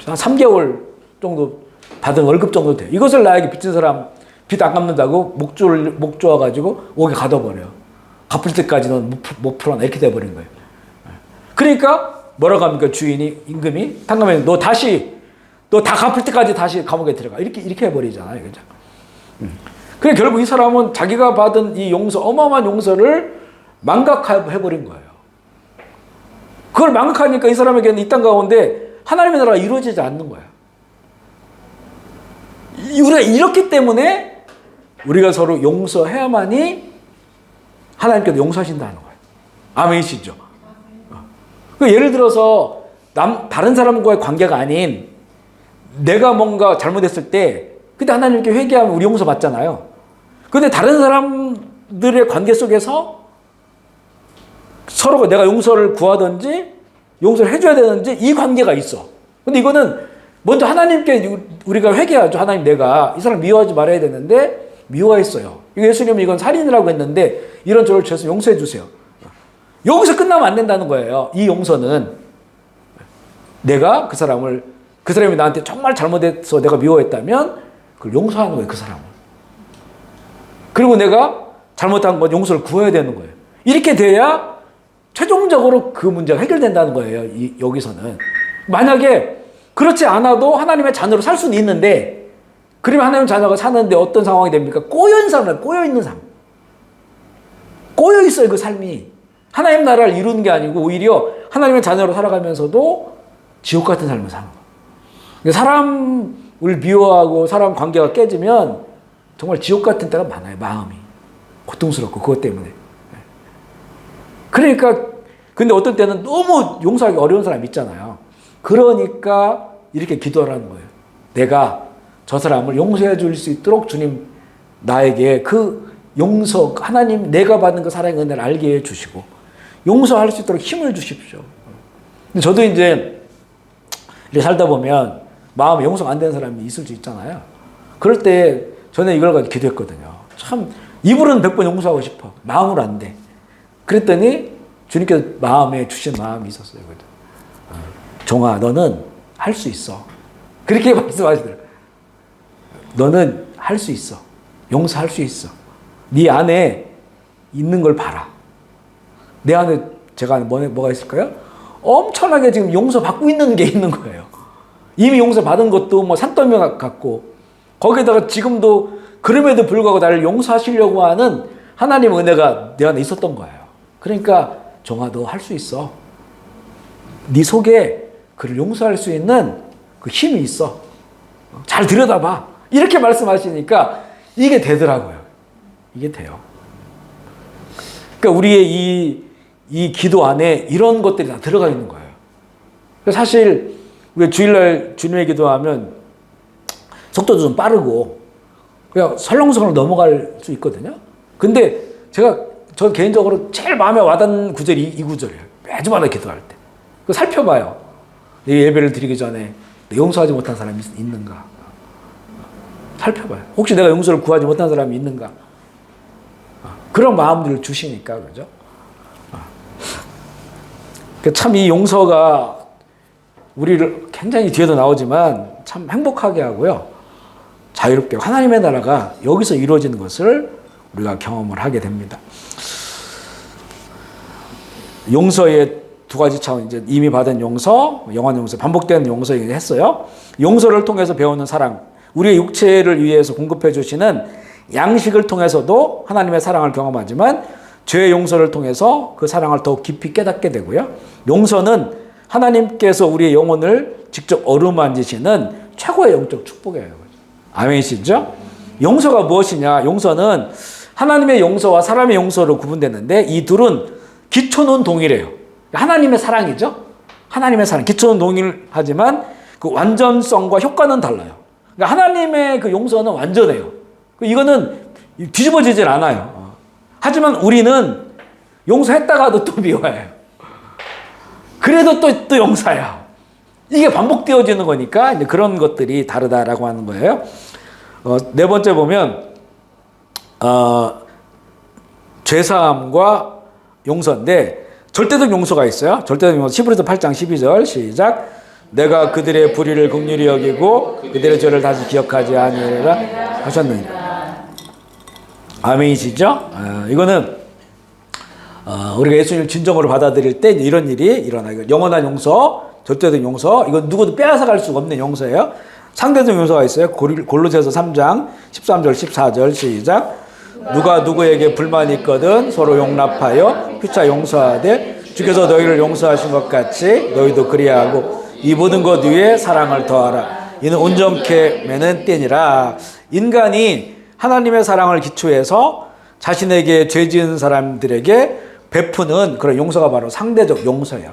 S1: 한 3개월 정도 받은 월급 정도 돼요. 이것을 나에게 빚진 사람 빚 안 갚는다고 목 조아가지고 옥에 가둬버려요. 갚을 때까지는 못 풀어나, 이렇게 돼버린 거예요. 그러니까 뭐라고 합니까? 주인이, 임금이 탕감해, 너 다 갚을 때까지 다시 감옥에 들어가, 이렇게 해버리잖아요. 그죠? 그래 결국 이 사람은 자기가 받은 이 용서, 어마어마한 용서를 망각해버린 거예요. 그걸 망각하니까 이 사람에게는 이 땅 가운데 하나님의 나라가 이루어지지 않는 거예요. 우리가 이렇기 때문에 우리가 서로 용서해야만이 하나님께서 용서하신다는 거예요. 아멘이시죠? 예를 들어서 다른 사람과의 관계가 아닌 내가 뭔가 잘못했을 때 그때 하나님께 회개하면 우리 용서 받잖아요. 근데 다른 사람들의 관계 속에서 서로가 내가 용서를 구하든지 용서를 해줘야 되는지 이 관계가 있어. 근데 이거는 먼저 하나님께 우리가 회개하죠. 하나님, 내가 이 사람 미워하지 말아야 되는데 미워했어요. 예수님은 이건 살인이라고 했는데 이런 저를 죄서 용서해 주세요. 여기서 끝나면 안 된다는 거예요. 이 용서는 내가 그 사람이 나한테 정말 잘못해서 내가 미워했다면 그걸 용서하는 거예요. 그 사람을. 그리고 내가 잘못한 건 용서를 구해야 되는 거예요. 이렇게 돼야 최종적으로 그 문제가 해결된다는 거예요. 여기서는. 만약에 그렇지 않아도 하나님의 자녀로 살 수는 있는데, 그러면 하나님의 자녀가 사는데 어떤 상황이 됩니까? 꼬여있는 삶이에요. 꼬여있는 삶. 꼬여있어요, 그 삶이. 하나님 나라를 이루는 게 아니고 오히려 하나님의 자녀로 살아가면서도 지옥 같은 삶을 사는 거예요. 사람을 미워하고 사람 관계가 깨지면 정말 지옥 같은 때가 많아요. 마음이. 고통스럽고 그것 때문에. 그러니까 근데 어떤 때는 너무 용서하기 어려운 사람이 있잖아요. 그러니까 이렇게 기도하라는 거예요. 내가 저 사람을 용서해 줄 수 있도록 주님 나에게 그 용서, 하나님 내가 받은 그 사랑의 은혜를 알게 해 주시고 용서할 수 있도록 힘을 주십시오. 근데 저도 이제 이렇게 살다 보면 마음에 용서가 안 되는 사람이 있을 수 있잖아요. 그럴 때 저는 이걸 가지고 기도했거든요. 참 입으로는 100번 용서하고 싶어. 마음으로 안 돼. 그랬더니 주님께서 마음에 주신 마음이 있었어요. 종아, 너는 할 수 있어. 그렇게 말씀하시더라고요. 너는 할 수 있어. 용서할 수 있어. 네 안에 있는 걸 봐라. 내 안에 제가 뭐가 있을까요? 엄청나게 지금 용서받고 있는 게 있는 거예요. 이미 용서받은 것도 뭐 산더미 같고, 거기에다가 지금도 그럼에도 불구하고 나를 용서하시려고 하는 하나님의 은혜가 내 안에 있었던 거예요. 그러니까 종아, 너 할 수 있어. 네 속에 그를 용서할 수 있는 그 힘이 있어. 잘 들여다봐. 이렇게 말씀하시니까 이게 되더라고요. 이게 돼요. 그러니까 우리의 이 기도 안에 이런 것들이 다 들어가 있는 거예요. 사실 우리 주일날 주님의 기도하면 속도도 좀 빠르고 그냥 설렁설렁 넘어갈 수 있거든요. 근데 저 개인적으로 제일 마음에 와닿는 구절이 이 구절이에요. 매주마다 기도할 때. 그거 살펴봐요. 예배를 드리기 전에 용서하지 못한 사람이 있는가. 살펴봐요. 혹시 내가 용서를 구하지 못한 사람이 있는가. 그런 마음들을 주시니까, 그죠? 참 이 용서가 우리를 굉장히 뒤에도 나오지만 참 행복하게 하고요. 자유롭게 하나님의 나라가 여기서 이루어지는 것을 우리가 경험을 하게 됩니다. 용서의 두 가지 차원, 이제 이미 받은 용서, 영원 용서, 반복되는 용서 했어요. 용서를 통해서 배우는 사랑, 우리의 육체를 위해서 공급해 주시는 양식을 통해서도 하나님의 사랑을 경험하지만 죄의 용서를 통해서 그 사랑을 더욱 깊이 깨닫게 되고요. 용서는 하나님께서 우리의 영혼을 직접 어루만지시는 최고의 영적 축복이에요. 아멘이시죠? 용서가 무엇이냐? 용서는 하나님의 용서와 사람의 용서로 구분되는데 이 둘은 기초는 동일해요. 하나님의 사랑이죠. 하나님의 사랑. 기초는 동일하지만 그 완전성과 효과는 달라요. 그러니까 하나님의 그 용서는 완전해요. 이거는 뒤집어지질 않아요. 하지만 우리는 용서했다가도 또 미워해요. 그래도 또 용서해요. 이게 반복되어지는 거니까 이제 그런 것들이 다르다라고 하는 거예요. 네 번째 보면 죄사함과 용서인데 절대적 용서가 있어요. 절대적 용서 히브리서 8장 12절 시작. 내가 그들의 불의를 긍휼히 여기고 그들의 죄를 다시 기억하지 아니하리라 하셨느니라. 아멘이시죠? 이거는 우리가 예수님을 진정으로 받아들일 때 이런 일이 일어나요. 영원한 용서, 절대적 용서, 이건 누구도 빼앗아갈 수가 없는 용서예요. 상대적 용서가 있어요. 골로새서 3장 13절 14절 시작. 누가 누구에게 불만이 있거든 서로 용납하여 피차 용서하되 주께서 너희를 용서하신 것 같이 너희도 그리하고 이 모든 것 위에 사랑을 더하라. 이는 온전케 매는 때니라. 인간이 하나님의 사랑을 기초해서 자신에게 죄 지은 사람들에게 베푸는 그런 용서가 바로 상대적 용서예요.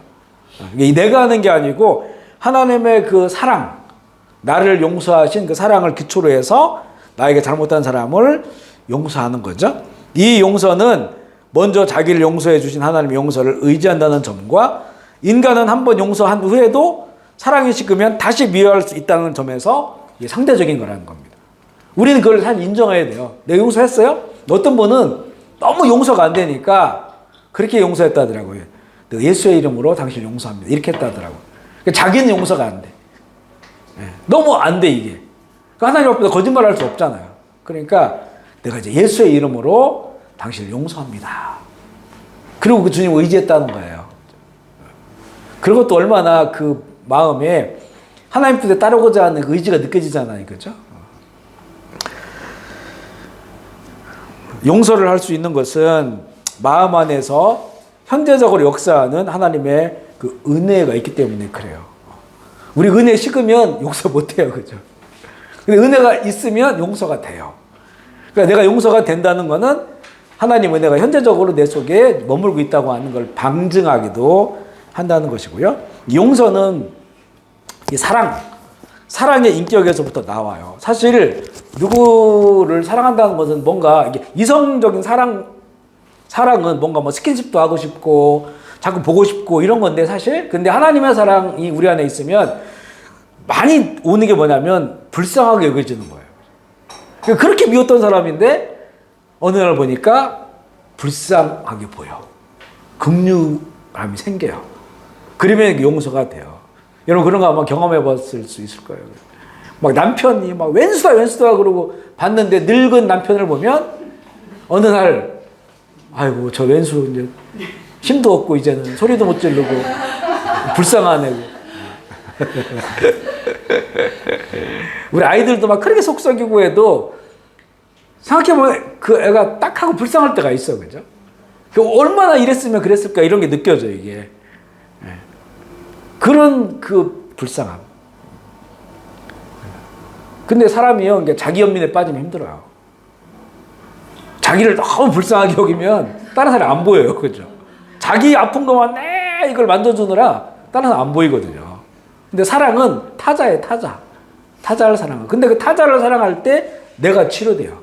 S1: 내가 하는 게 아니고 하나님의 그 사랑, 나를 용서하신 그 사랑을 기초로 해서 나에게 잘못한 사람을 용서하는 거죠. 이 용서는 먼저 자기를 용서해 주신 하나님의 용서를 의지한다는 점과 인간은 한번 용서한 후에도 사랑이 식으면 다시 미워할 수 있다는 점에서 이게 상대적인 거라는 겁니다. 우리는 그걸 사실 인정해야 돼요. 내가 용서했어요? 어떤 분은 너무 용서가 안 되니까 그렇게 용서했다더라고요. 예수의 이름으로 당신 용서합니다. 이렇게 했다더라고요. 자기는 용서가 안 돼. 너무 안 돼 이게. 하나님 앞에서 거짓말할 수 없잖아요. 그러니까 내가 이제 예수의 이름으로 당신을 용서합니다. 그리고 그 주님을 의지했다는 거예요. 그리고 또 얼마나 그 마음에 하나님 뜻에 따르고자 하는 의지가 느껴지잖아요. 그죠? 용서를 할 수 있는 것은 마음 안에서 현재적으로 역사하는 하나님의 그 은혜가 있기 때문에 그래요. 우리 은혜 식으면 용서 못해요. 그죠? 근데 은혜가 있으면 용서가 돼요. 그러니까 내가 용서가 된다는 것은 하나님 은혜가 현재적으로 내 속에 머물고 있다고 하는 걸 방증하기도 한다는 것이고요. 용서는 이 사랑의 인격에서부터 나와요. 사실 누구를 사랑한다는 것은 뭔가 이게 이성적인 사랑은 뭔가 뭐 스킨십도 하고 싶고 자꾸 보고 싶고 이런 건데 사실 근데 하나님의 사랑이 우리 안에 있으면 많이 오는 게 뭐냐면 불쌍하게 여겨지는 거예요. 그렇게 미웠던 사람인데 어느 날 보니까 불쌍하게 보여. 긍휼함이 생겨요. 그러면 용서가 돼요. 여러분 그런 거 아마 경험해 봤을 수 있을 거예요. 막 남편이 막 왼수다 그러고 봤는데 늙은 남편을 보면 어느 날 아이고 저 왼수 이제 힘도 없고 이제는 소리도 못 지르고 불쌍하네. 우리 아이들도 막 그렇게 속썩이고 해도 생각해보면 그 애가 딱 하고 불쌍할 때가 있어. 그죠? 얼마나 이랬으면 그랬을까 이런 게 느껴져요 이게. 그런 그 불쌍함. 근데 사람이요 자기 연민에 빠지면 힘들어요. 자기를 너무 불쌍하게 여기면 다른 사람이 안 보여요. 그죠? 자기 아픈 것만 이걸 만져주느라 다른 사람 안 보이거든요. 근데 사랑은 타자예요. 타자를 사랑하고. 근데 그 타자를 사랑할 때 내가 치료돼요.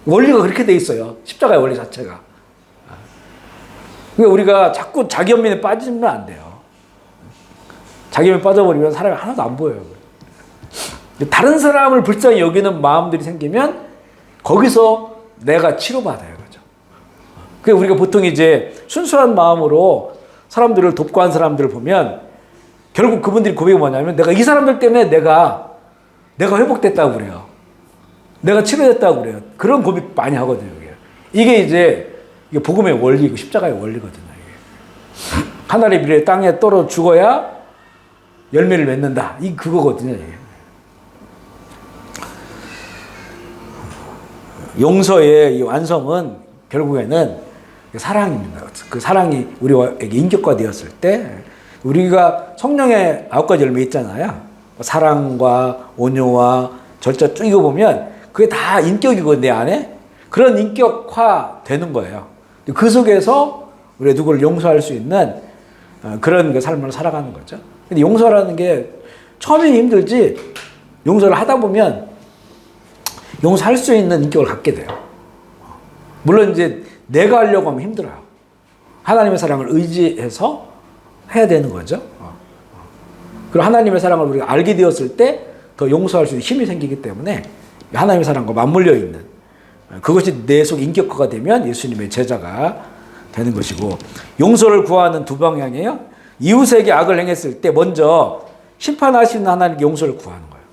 S1: 원리가 그렇게 돼 있어요. 십자가의 원리 자체가. 그러니까 우리가 자꾸 자기 연민에 빠지면 안 돼요. 자기 연민에 빠져버리면 사람이 하나도 안 보여요. 다른 사람을 불쌍히 여기는 마음들이 생기면 거기서 내가 치료받아요. 그죠? 그러니까 우리가 보통 이제 순수한 마음으로 사람들을 돕고 한 사람들을 보면 결국 그분들이 고백이 뭐냐면 내가 이 사람들 때문에 내가 회복됐다고 그래요. 내가 치료됐다고 그래요. 그런 고백 많이 하거든요. 이게 이제 복음의 원리고 십자가의 원리거든요. 이게. 하늘의 비례 땅에 떨어 죽어야 열매를 맺는다. 그거거든요. 이게. 용서의 이 완성은 결국에는 사랑입니다. 그 사랑이 우리에게 인격화되었을 때 우리가 성령의 9가지 열매 있잖아요. 사랑과 온유와 절제 쭉 읽어보면 그게 다 인격이거든요. 내 안에. 그런 인격화 되는 거예요. 그 속에서 우리가 누구를 용서할 수 있는 그런 삶을 살아가는 거죠. 근데 용서라는 게 처음에 힘들지 용서를 하다 보면 용서할 수 있는 인격을 갖게 돼요. 물론 이제 내가 하려고 하면 힘들어요. 하나님의 사랑을 의지해서 해야 되는 거죠. 그리고 하나님의 사랑을 우리가 알게 되었을 때 더 용서할 수 있는 힘이 생기기 때문에 하나님의 사랑과 맞물려 있는 그것이 내 속 인격화가 되면 예수님의 제자가 되는 것이고 용서를 구하는 두 방향이에요. 이웃에게 악을 행했을 때 먼저 심판하시는 하나님께 용서를 구하는 거예요.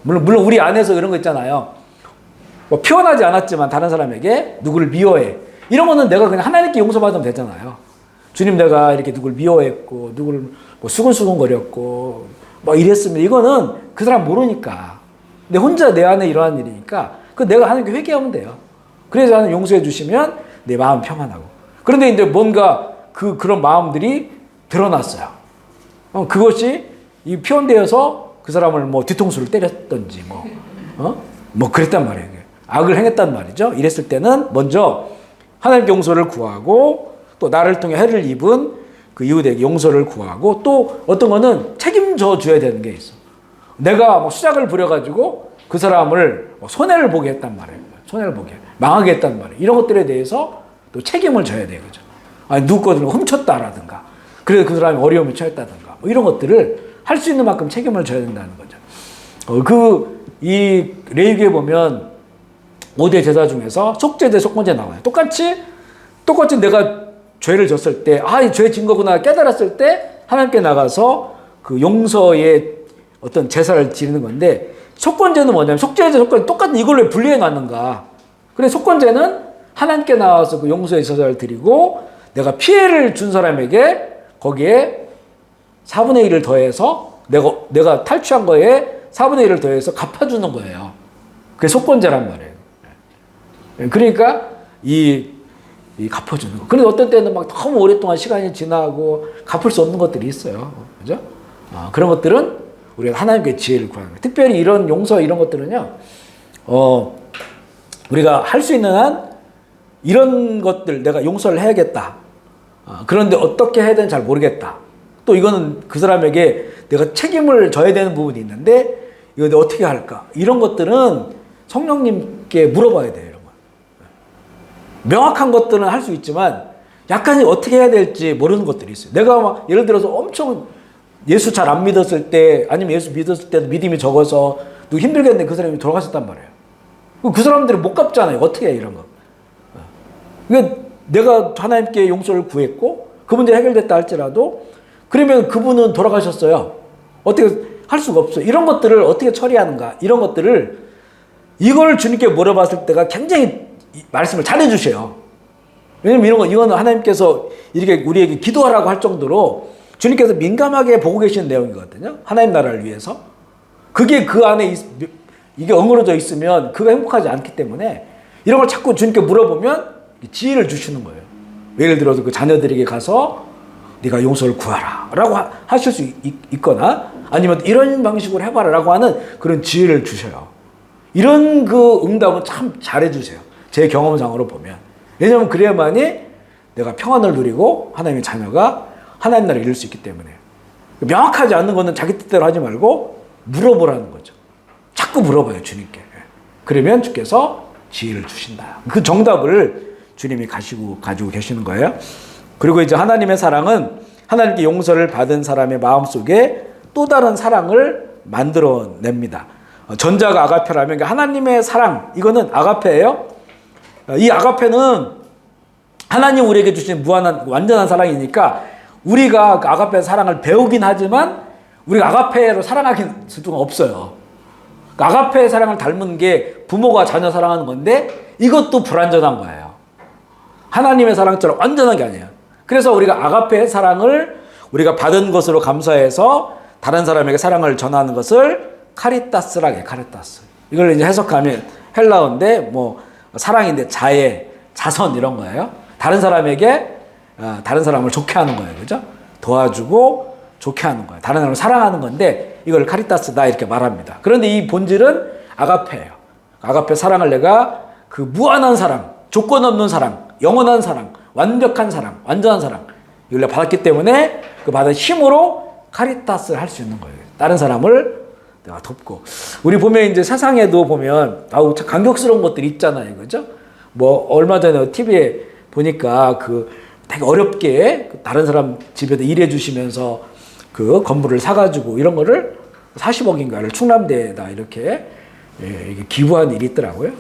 S1: 물론 우리 안에서 이런 거 있잖아요. 뭐 표현하지 않았지만 다른 사람에게 누구를 미워해. 이런 거는 내가 그냥 하나님께 용서받으면 되잖아요. 주님 내가 이렇게 누구를 미워했고 누구를 뭐 수근수근거렸고 뭐 이랬습니다. 이거는 그 사람 모르니까. 내 혼자 내 안에 일어난 일이니까 그 내가 하나님께 회개하면 돼요. 그래서 하나님 용서해 주시면 내 마음 평안하고. 그런데 이제 뭔가 그런 마음들이 드러났어요. 그것이 이 표현되어서 그 사람을 뭐 뒤통수를 때렸던지 뭐 그랬단 말이에요. 악을 행했단 말이죠. 이랬을 때는 먼저 하나님께 용서를 구하고 또 나를 통해 해를 입은 그 이웃에게 용서를 구하고 또 어떤 거는 책임져 줘야 되는 게 있어. 내가 뭐 수작을 부려가지고 그 사람을 손해를 보게 했단 말이에요. 손해를 보게. 망하게 했단 말이에요. 이런 것들에 대해서 또 책임을 져야 돼요. 그죠? 아니, 누구 거를 훔쳤다라든가. 그래서 그 사람이 어려움에 처했다든가. 뭐 이런 것들을 할 수 있는 만큼 책임을 져야 된다는 거죠. 이 레위기에 보면 5대 제사 중에서 속죄제, 속건제 나와요. 똑같이 내가 죄를 졌을 때, 이 죄 진 거구나 깨달았을 때 하나님께 나가서 그 용서의 어떤 제사를 지르는 건데, 속건제는 뭐냐면 속죄제, 속건제 똑같은 이걸로 분리해 놨는가. 그래 속건제는 하나님께 나와서 그 용서의 제사를 드리고 내가 피해를 준 사람에게 거기에 4분의 1을 더해서 내가 탈취한 거에 4분의 1을 더해서 갚아주는 거예요. 그게 속건제란 말이에요. 그러니까 이 갚아주는 거. 그런데 어떤 때는 막 너무 오랫동안 시간이 지나고 갚을 수 없는 것들이 있어요. 그죠? 그런 것들은 우리가 하나님께 지혜를 구하는 거예요. 특별히 이런 용서 이런 것들은요, 우리가 할 수 있는 한 이런 것들 내가 용서를 해야겠다. 그런데 어떻게 해야 되는지 잘 모르겠다. 또 이거는 그 사람에게 내가 책임을 져야 되는 부분이 있는데 이거 내가 어떻게 할까? 이런 것들은 성령님께 물어봐야 돼요. 이런 거. 명확한 것들은 할 수 있지만 약간 어떻게 해야 될지 모르는 것들이 있어요. 내가 막 예를 들어서 엄청 예수 잘 안 믿었을 때 아니면 예수 믿었을 때도 믿음이 적어서 누구 힘들겠는데 그 사람이 돌아가셨단 말이에요. 그 사람들이 못 갚잖아요. 어떻게 해 이런 거. 그러니까 내가 하나님께 용서를 구했고 그 문제 해결됐다 할지라도 그러면 그분은 돌아가셨어요. 어떻게 할 수가 없어요. 이런 것들을 어떻게 처리하는가. 이런 것들을 이걸 주님께 물어봤을 때가 굉장히 말씀을 잘해 주셔요. 왜냐면 이거는 하나님께서 이렇게 우리에게 기도하라고 할 정도로 주님께서 민감하게 보고 계시는 내용이거든요. 하나님 나라를 위해서. 그게 그 안에 이게 엉그러져 있으면 그가 행복하지 않기 때문에 이런 걸 자꾸 주님께 물어보면 지혜를 주시는 거예요. 예를 들어서 그 자녀들에게 가서 네가 용서를 구하라 라고 하실 수 있거나 아니면 이런 방식으로 해봐라 라고 하는 그런 지혜를 주셔요. 이런 그 응답은 참 잘해주세요. 제 경험상으로 보면. 왜냐하면 그래야만이 내가 평안을 누리고 하나님의 자녀가 하나님 나라를 이룰 수 있기 때문에. 명확하지 않는 거는 자기 뜻대로 하지 말고 물어보라는 거죠. 자꾸 물어봐요, 주님께. 그러면 주께서 지혜를 주신다. 그 정답을 주님이 가지고 계시는 거예요. 그리고 이제 하나님의 사랑은 하나님께 용서를 받은 사람의 마음속에 또 다른 사랑을 만들어냅니다. 전자가 아가페라면 하나님의 사랑, 이거는 아가페예요. 이 아가페는 하나님 우리에게 주신 무한한 완전한 사랑이니까 우리가 그 아가페의 사랑을 배우긴 하지만 우리가 아가페로 사랑하길 수가 없어요. 아가페의 사랑을 닮은 게 부모가 자녀 사랑하는 건데 이것도 불완전한 거예요. 하나님의 사랑처럼 완전한 게 아니에요. 그래서 우리가 아가페의 사랑을 우리가 받은 것으로 감사해서 다른 사람에게 사랑을 전하는 것을 카리타스라고 해요. 카리타스. 이걸 이제 해석하면 헬라어인데 뭐 사랑인데 자애, 자선 이런 거예요. 다른 사람에게 다른 사람을 좋게 하는 거예요. 그죠? 도와주고 좋게 하는 거예요. 다른 사람을 사랑하는 건데 이걸 카리타스다 이렇게 말합니다. 그런데 이 본질은 아가페예요. 아가페 사랑을 내가 그 무한한 사랑, 조건 없는 사랑, 영원한 사랑, 완벽한 사랑, 완전한 사랑 이걸 내가 받았기 때문에 그 받은 힘으로 카리타스를 할 수 있는 거예요. 다른 사람을 내가 돕고. 우리 보면 이제 세상에도 보면 참 감격스러운 것들이 있잖아요. 그죠? 뭐 얼마 전에 TV에 보니까 그 되게 어렵게 다른 사람 집에도 일해 주시면서 그 건물을 사가지고 이런 거를 40억인가를 충남대에다 이렇게 기부한 일이 있더라고요.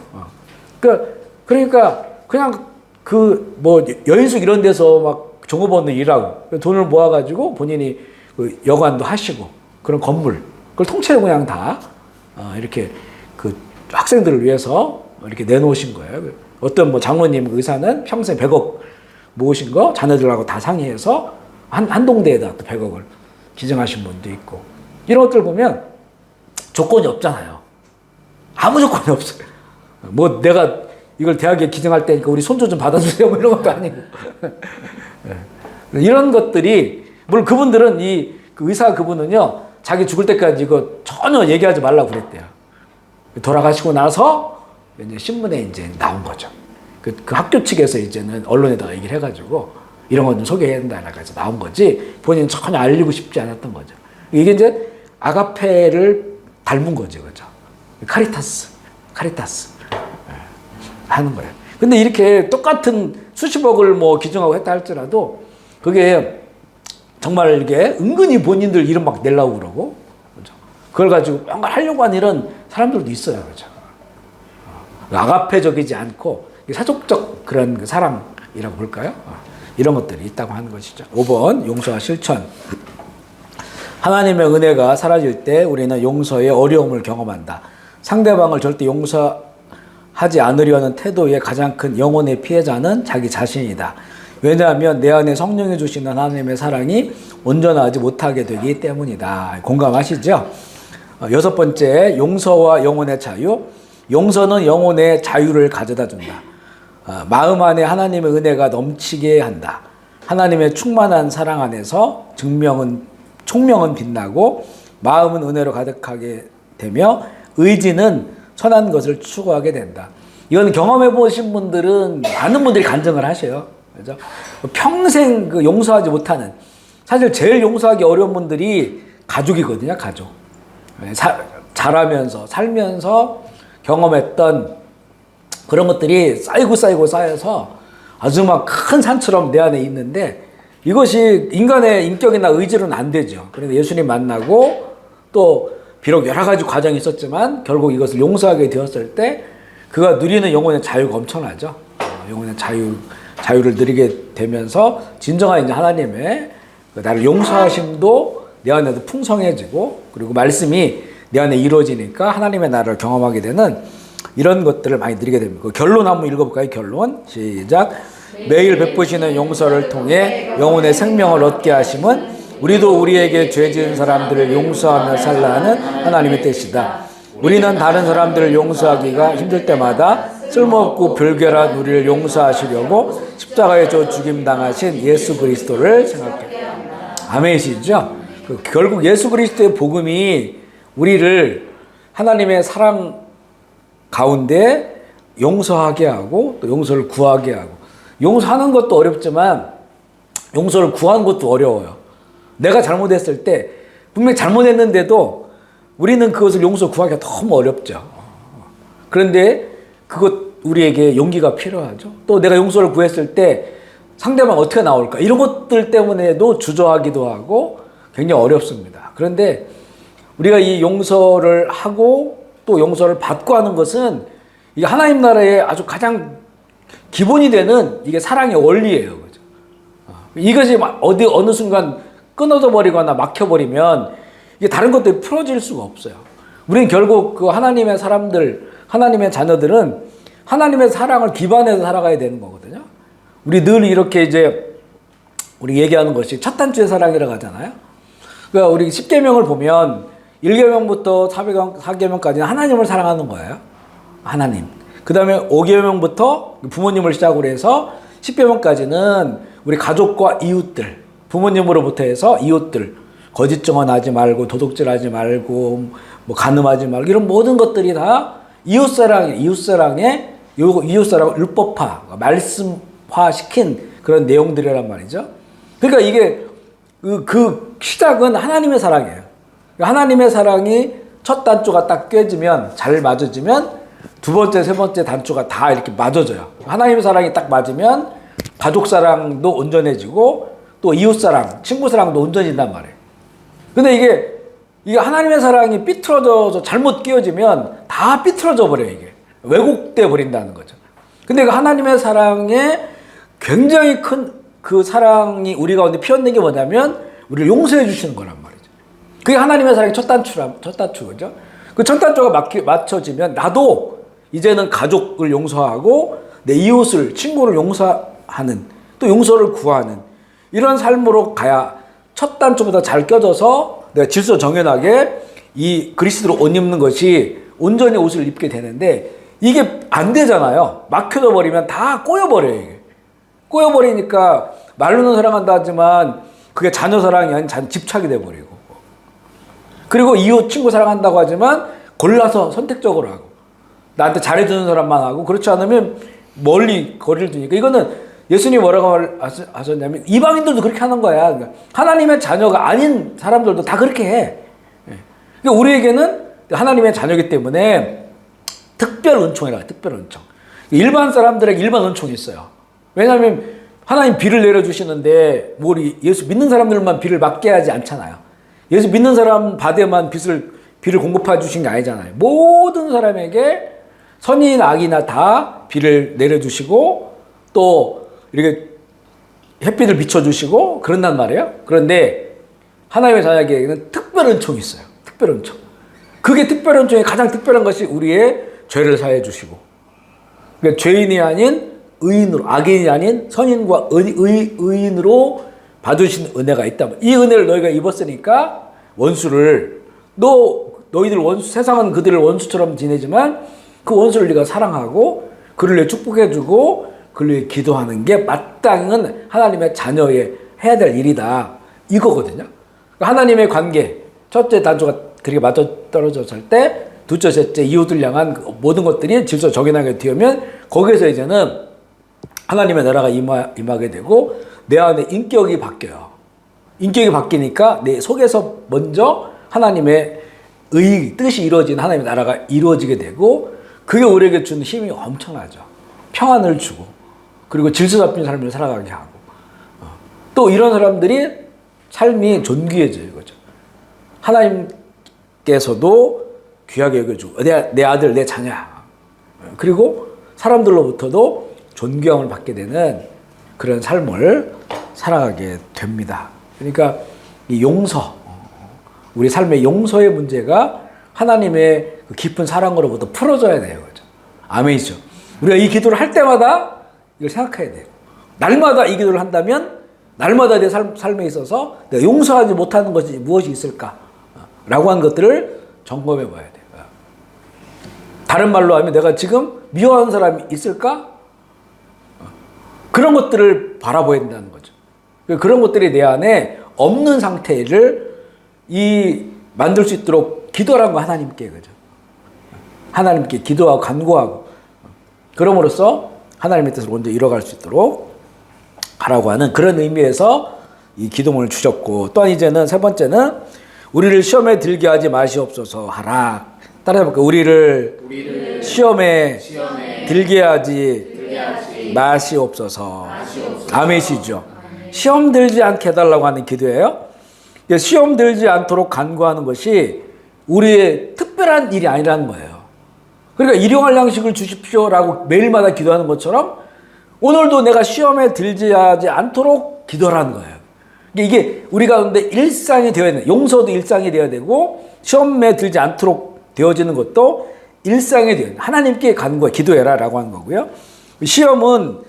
S1: 그러니까 그냥 그 뭐 여인숙 이런 데서 막 종업원으로 일하고 돈을 모아가지고 본인이 그 여관도 하시고 그런 건물 그걸 통째로 그냥 다 이렇게 그 학생들을 위해서 이렇게 내놓으신 거예요. 어떤 뭐 장로님 의사는 평생 100억 모으신 거 자녀들하고 다 상의해서 한 동대에다 또 100억을 기증하신 분도 있고 이런 것들 보면 조건이 없잖아요. 아무 조건이 없어요. 뭐 내가 이걸 대학에 기증할 때니까 우리 손주 좀 받아주세요. 뭐 이런 것도 아니고. 이런 것들이, 물론 그분들은 그 의사 그분은요, 자기 죽을 때까지 이거 전혀 얘기하지 말라고 그랬대요. 돌아가시고 나서 이제 신문에 이제 나온 거죠. 그 학교 측에서 이제는 언론에다가 얘기를 해가지고 이런 거 좀 소개해야 된다라고 해서 나온 거지, 본인은 전혀 알리고 싶지 않았던 거죠. 이게 이제 아가페를 닮은 거죠. 그죠? 카리타스 하는 거예요. 근데 이렇게 똑같은 수십억을 뭐 기증하고 했다 할지라도 그게 정말 이렇게 은근히 본인들 이름 막 내려고 그러고, 그죠? 그걸 가지고 뭔가 하려고 하는 이런 사람들도 있어요. 그죠? 아가페적이지 않고 사족적 그런 그 사랑이라고 볼까요? 이런 것들이 있다고 하는 것이죠. 5번 용서와 실천. 하나님의 은혜가 사라질 때 우리는 용서의 어려움을 경험한다. 상대방을 절대 용서하지 않으려는 태도의 가장 큰 영혼의 피해자는 자기 자신이다. 왜냐하면 내 안에 성령이 주시는 하나님의 사랑이 온전하지 못하게 되기 때문이다. 공감하시죠? 6번째, 용서와 영혼의 자유. 용서는 영혼의 자유를 가져다 준다. 마음 안에 하나님의 은혜가 넘치게 한다. 하나님의 충만한 사랑 안에서 총명은 빛나고 마음은 은혜로 가득하게 되며 의지는 선한 것을 추구하게 된다. 이건 경험해 보신 분들은 많은 분들이 간증을 하셔요. 그죠? 평생 그 용서하지 못하는, 사실 제일 용서하기 어려운 분들이 가족이거든요. 가족. 자라면서 살면서 경험했던 그런 것들이 쌓여서 아주 막 큰 산처럼 내 안에 있는데, 이것이 인간의 인격이나 의지로는 안 되죠. 그런데 예수님 만나고 또 비록 여러 가지 과정이 있었지만 결국 이것을 용서하게 되었을 때 그가 누리는 영혼의 자유가 엄청나죠. 영혼의 자유를 누리게 되면서 진정한 이제 하나님의 나를 용서하심도 내 안에도 풍성해지고, 그리고 말씀이 내 안에 이루어지니까 하나님의 나라를 경험하게 되는 이런 것들을 많이 누리게 됩니다. 결론 한번 읽어볼까요? 결론 시작. 매일 베푸시는 용서를 통해 영혼의 생명을 얻게 하심은 우리도 우리에게 죄 지은 사람들을 용서하며 살라 하는 하나님의 뜻이다. 우리는 다른 사람들을 용서하기가 힘들 때마다 쓸모없고 불결한 우리를 용서하시려고 십자가에 죽임 당하신 예수 그리스도를 생각해요. 아멘이시죠? 결국 예수 그리스도의 복음이 우리를 하나님의 사랑 가운데 용서하게 하고 또 용서를 구하게 하고, 용서하는 것도 어렵지만 용서를 구하는 것도 어려워요. 내가 잘못했을 때 분명히 잘못했는데도 우리는 그것을 용서 구하기가 너무 어렵죠. 그런데 우리에게 용기가 필요하죠. 또 내가 용서를 구했을 때 상대방 어떻게 나올까, 이런 것들 때문에도 주저하기도 하고 굉장히 어렵습니다. 그런데 우리가 이 용서를 하고 또 용서를 받고 하는 것은 이게 하나님 나라의 아주 가장 기본이 되는 이게 사랑의 원리예요. 그죠? 이것이 어느 순간 끊어져 버리거나 막혀버리면 이게 다른 것들이 풀어질 수가 없어요. 우리는 결국 그 하나님의 사람들, 하나님의 자녀들은 하나님의 사랑을 기반해서 살아가야 되는 거거든요. 우리 늘 이렇게 이제 우리 얘기하는 것이 첫 단추의 사랑이라고 하잖아요. 그러니까 우리 10계명을 보면 1계명부터 4계명까지는 하나님을 사랑하는 거예요. 하나님. 그 다음에 5계명부터 부모님을 시작으로 해서 10계명까지는 우리 가족과 이웃들, 부모님으로부터 해서 이웃들, 거짓 증언하지 말고 도둑질하지 말고 뭐 간음하지 말고 이런 모든 것들이 다 이웃사랑을 율법화, 말씀화시킨 그런 내용들이란 말이죠. 그러니까 이게 그 시작은 하나님의 사랑이에요. 하나님의 사랑이 첫 단추가 딱 꿰지면, 잘 맞아지면 두 번째, 세 번째 단추가 다 이렇게 맞아져요. 하나님의 사랑이 딱 맞으면 가족 사랑도 온전해지고 또 이웃 사랑, 친구 사랑도 온전해진단 말이에요. 근데 이게 하나님의 사랑이 삐뚤어져서 잘못 끼워지면 다 삐뚤어져 버려요. 이게 왜곡돼 버린다는 거죠. 근데 그 하나님의 사랑에 굉장히 큰 그 사랑이 우리 가운데 피어있는 게 뭐냐면 우리를 용서해 주시는 거란 말이죠. 그게 하나님의 사랑의 첫 단추죠. 그 첫 단추가 맞춰지면 나도 이제는 가족을 용서하고 내 이웃을, 친구를 용서하는, 또 용서를 구하는 이런 삶으로 가야 첫 단추보다 잘 껴져서 내가 질서 정연하게 이 그리스도로 옷 입는 것이 온전히 옷을 입게 되는데 이게 안 되잖아요. 막혀져 버리면 다 꼬여버려요. 이게. 꼬여버리니까 말로는 사랑한다 하지만 그게 자녀 사랑이 아닌 집착이 돼버리고, 그리고 이웃 친구 사랑한다고 하지만 골라서 선택적으로 하고 나한테 잘해주는 사람만 하고, 그렇지 않으면 멀리 거리를 두니까, 이거는 예수님이 뭐라고 하셨냐면 이방인들도 그렇게 하는 거야. 그러니까 하나님의 자녀가 아닌 사람들도 다 그렇게 해. 그러니까 우리에게는 하나님의 자녀이기 때문에 특별 은총이라, 특별 은총. 일반 사람들에게 일반 은총이 있어요. 왜냐하면 하나님 비를 내려주시는데 뭐 우리 예수 믿는 사람들만 비를 맞게 하지 않잖아요. 예수 믿는 사람 바다에만 비를 공급해 주신 게 아니잖아요. 모든 사람에게 선인 악이나 다 비를 내려주시고 또 이렇게 햇빛을 비춰주시고 그런단 말이에요. 그런데 하나님의 자녀에게는 특별 은총이 있어요. 특별 은총. 그게 특별 은총의 가장 특별한 것이 우리의 죄를 사해 주시고, 그러니까 죄인이 아닌 의인으로, 악인이 아닌 선인과 의인으로 받으신 은혜가 있다. 이 은혜를 너희가 입었으니까 원수를, 너희들 원수, 세상은 그들을 원수처럼 지내지만 그 원수를 네가 사랑하고 그를 위해 축복해주고 그를 위해 기도하는 게 마땅한 하나님의 자녀의 해야 될 일이다. 이거거든요. 하나님의 관계, 첫째 단초가 그렇게 맞아떨어졌을 때 둘째, 셋째, 이웃을 향한 모든 것들이 질서 정연하게 되면 거기에서 이제는 하나님의 나라가 임하게 되고 내 안에 인격이 바뀌어요. 인격이 바뀌니까 내 속에서 먼저 하나님의 뜻이 이루어진 하나님의 나라가 이루어지게 되고, 그게 우리에게 주는 힘이 엄청나죠. 평안을 주고, 그리고 질서 잡힌 삶을 살아가게 하고, 또 이런 사람들이 삶이 존귀해져요. 이거죠. 하나님께서도 귀하게 여겨주고 내 아들, 내 자녀야. 그리고 사람들로부터도 존경을 받게 되는 그런 삶을 살아가게 됩니다. 그러니까 이 용서, 우리 삶의 용서의 문제가 하나님의 그 깊은 사랑으로부터 풀어져야 돼요. 그죠? 아멘이죠. 우리가 이 기도를 할 때마다 이걸 생각해야 돼요. 날마다 이 기도를 한다면 날마다 내 삶에 있어서 내가 용서하지 못하는 것이 무엇이 있을까? 라고 하는 것들을 점검해 봐야 돼요. 다른 말로 하면 내가 지금 미워하는 사람이 있을까? 그런 것들을 바라봐야 된다는 거죠. 그런 것들이 내 안에 없는 상태를 만들 수 있도록 기도라는 거 하나님께, 그죠? 하나님께 기도하고 간구하고, 그럼으로써 하나님의 뜻을 먼저 이뤄갈 수 있도록 하라고 하는 그런 의미에서 이 기도문을 주셨고, 또한 이제는 세 번째는 우리를 시험에 들게 하지 마시옵소서 하라. 따라해볼까요? 우리를 시험에 들게 하지 마시옵소서. 아멘이시죠? 시험 들지 않게 해달라고 하는 기도예요. 시험 들지 않도록 간구하는 것이 우리의 특별한 일이 아니라는 거예요. 그러니까 일용할 양식을 주십시오라고 매일마다 기도하는 것처럼 오늘도 내가 시험에 들지 하지 않도록 기도하라는 거예요. 이게 우리 가운데 일상이 되어야 되는, 용서도 일상이 되어야 되고 시험에 들지 않도록 되어지는 것도 일상이 되어야 되는, 하나님께 간구해 기도해라 라고 하는 거고요. 시험은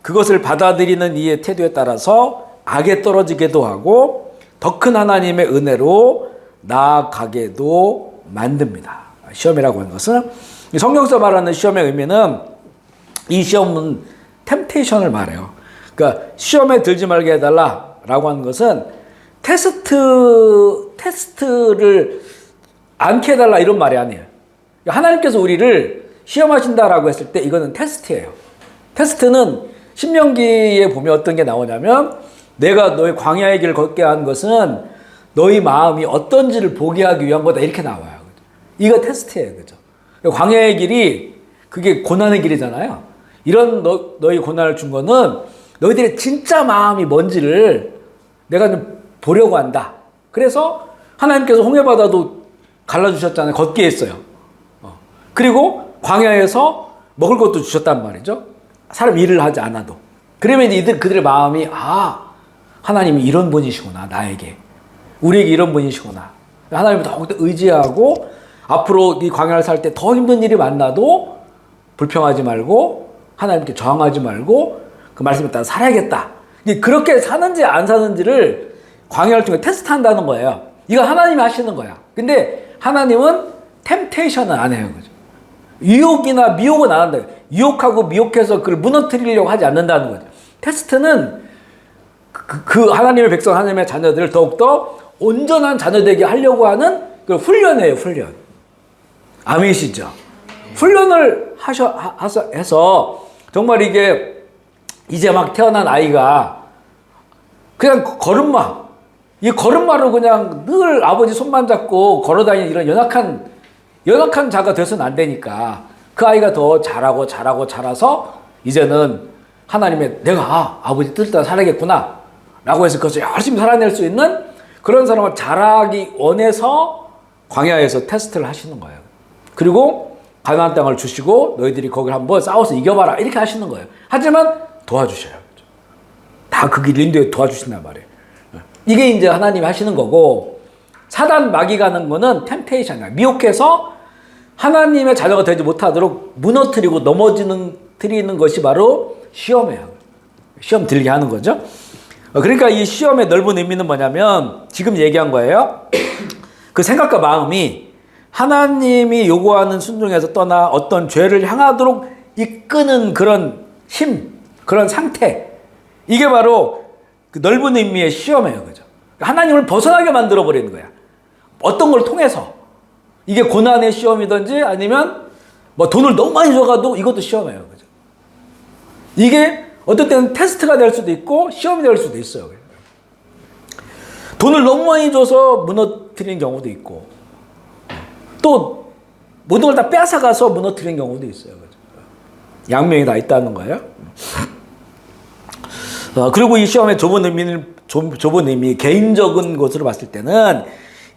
S1: 그것을 받아들이는 이의 태도에 따라서 악에 떨어지게도 하고 더 큰 하나님의 은혜로 나아가게도 만듭니다. 시험이라고 하는 것은, 성경에서 말하는 시험의 의미는, 이 시험은 템테이션을 말해요. 그러니까 시험에 들지 말게 해달라라고 하는 것은 테스트를 않게 해달라 이런 말이 아니에요. 하나님께서 우리를 시험하신다라고 했을 때 이거는 테스트예요. 테스트는 신명기에 보면 어떤 게 나오냐면, 내가 너의 광야의 길을 걷게 한 것은 너희 마음이 어떤지를 보게 하기 위한 거다, 이렇게 나와요. 이거 테스트예요. 그죠? 광야의 길이 그게 고난의 길이잖아요. 이런 너희 고난을 준 거는 너희들의 진짜 마음이 뭔지를 내가 좀 보려고 한다. 그래서 하나님께서 홍해바다도 갈라주셨잖아요. 걷게 했어요. 그리고 광야에서 먹을 것도 주셨단 말이죠. 사람 일을 하지 않아도. 그러면 이제 그들의 마음이, 하나님이 이런 분이시구나, 나에게. 우리에게 이런 분이시구나. 하나님을 더욱더 의지하고 앞으로 이 광야를 살 때 더 힘든 일이 만나도 불평하지 말고 하나님께 저항하지 말고 그 말씀에 따라 살아야겠다. 그렇게 사는지 안 사는지를 광야를 통해 테스트한다는 거예요. 이거 하나님이 하시는 거야. 근데 하나님은 템테이션은 안 해요. 그죠? 유혹이나 미혹은 안 한다. 유혹하고 미혹해서 그걸 무너뜨리려고 하지 않는다는 거죠. 테스트는 그 하나님의 백성, 하나님의 자녀들을 더욱더 온전한 자녀되게 하려고 하는 그 훈련이에요, 훈련. 아멘이시죠? 훈련을 해서 정말 이게 이제 막 태어난 아이가 그냥 걸음마, 이 걸음마로 그냥 늘 아버지 손만 잡고 걸어다니는 이런 연약한 자가 돼서는 안 되니까 그 아이가 더 자라서 이제는 하나님의 내가 아버지 뜻을 따라 살아야겠구나 라고 해서 그것을 열심히 살아낼 수 있는 그런 사람을 자라기 원해서 광야에서 테스트를 하시는 거예요. 그리고 가나안 땅을 주시고 너희들이 거기를 한번 싸워서 이겨봐라 이렇게 하시는 거예요. 하지만 도와주셔요. 다 그 길 인도에 도와주신단 말이에요. 이게 이제 하나님이 하시는 거고, 사단 마귀 가는 거는 템테이션이야. 미혹해서 하나님의 자녀가 되지 못하도록 무너뜨리고 넘어지는 것이 바로 시험이에요. 시험 들게 하는 거죠. 그러니까 이 시험의 넓은 의미는 뭐냐면 지금 얘기한 거예요. 그 생각과 마음이 하나님이 요구하는 순종에서 떠나 어떤 죄를 향하도록 이끄는 그런 힘, 그런 상태, 이게 바로 그 넓은 의미의 시험이에요. 그죠? 하나님을 벗어나게 만들어 버리는 거야. 어떤 걸 통해서. 이게 고난의 시험이든지 아니면 뭐 돈을 너무 많이 줘가도 이것도 시험이에요. 그죠? 이게 어떤 때는 테스트가 될 수도 있고 시험이 될 수도 있어요. 돈을 너무 많이 줘서 무너뜨리는 경우도 있고 또 모든 걸 다 뺏어가서 무너뜨리는 경우도 있어요. 그죠? 양면이 다 있다는 거예요. 그리고 이 시험의 좁은 의미, 개인적인 것으로 봤을 때는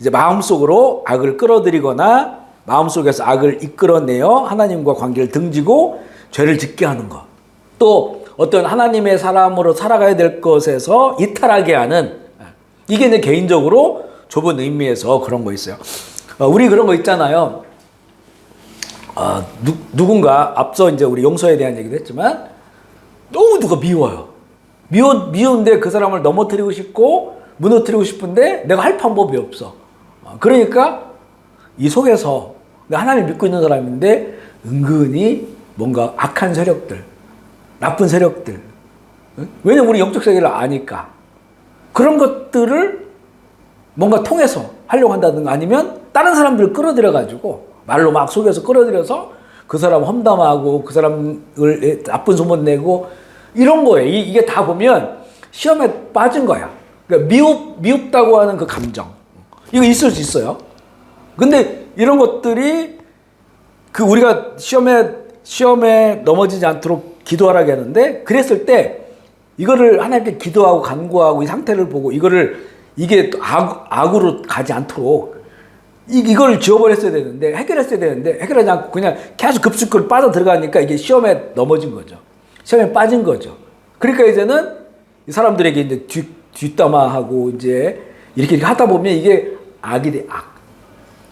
S1: 이제 마음속으로 악을 끌어들이거나 마음속에서 악을 이끌어내어 하나님과 관계를 등지고 죄를 짓게 하는 것. 또 어떤 하나님의 사람으로 살아가야 될 것에서 이탈하게 하는, 이게 이제 개인적으로 좁은 의미에서 그런 거 있어요. 우리 그런 거 있잖아요. 누군가 앞서 이제 우리 용서에 대한 얘기도 했지만 너무 누가 미워요. 미운데 그 사람을 넘어뜨리고 싶고 무너뜨리고 싶은데 내가 할 방법이 없어. 그러니까 이 속에서 내가 하나님 믿고 있는 사람인데 은근히 뭔가 악한 세력들, 나쁜 세력들, 왜냐면 우리 영적 세계를 아니까 그런 것들을 뭔가 통해서 하려고 한다든가 아니면 다른 사람들을 끌어들여 가지고 말로 막 속여서 끌어들여서 그 사람 험담하고 그 사람을 나쁜 소문 내고 이런 거예요. 이게 다 보면 시험에 빠진 거야. 그러니까 미흡다고 하는 그 감정. 이거 있을 수 있어요. 근데 이런 것들이 그 우리가 시험에 넘어지지 않도록 기도하라고 하는데 그랬을 때 이거를 하나님께 기도하고 간구하고 이 상태를 보고 이게 악으로 가지 않도록 이걸 지워버렸어야 되는데 해결했어야 되는데 해결하지 않고 그냥 계속 급속히 빠져 들어가니까 이게 시험에 넘어진 거죠. 시험에 빠진 거죠. 그러니까 이제는 이 사람들에게 이제 뒷담화하고 이제 이렇게 하다 보면 이게 악이 돼, 악.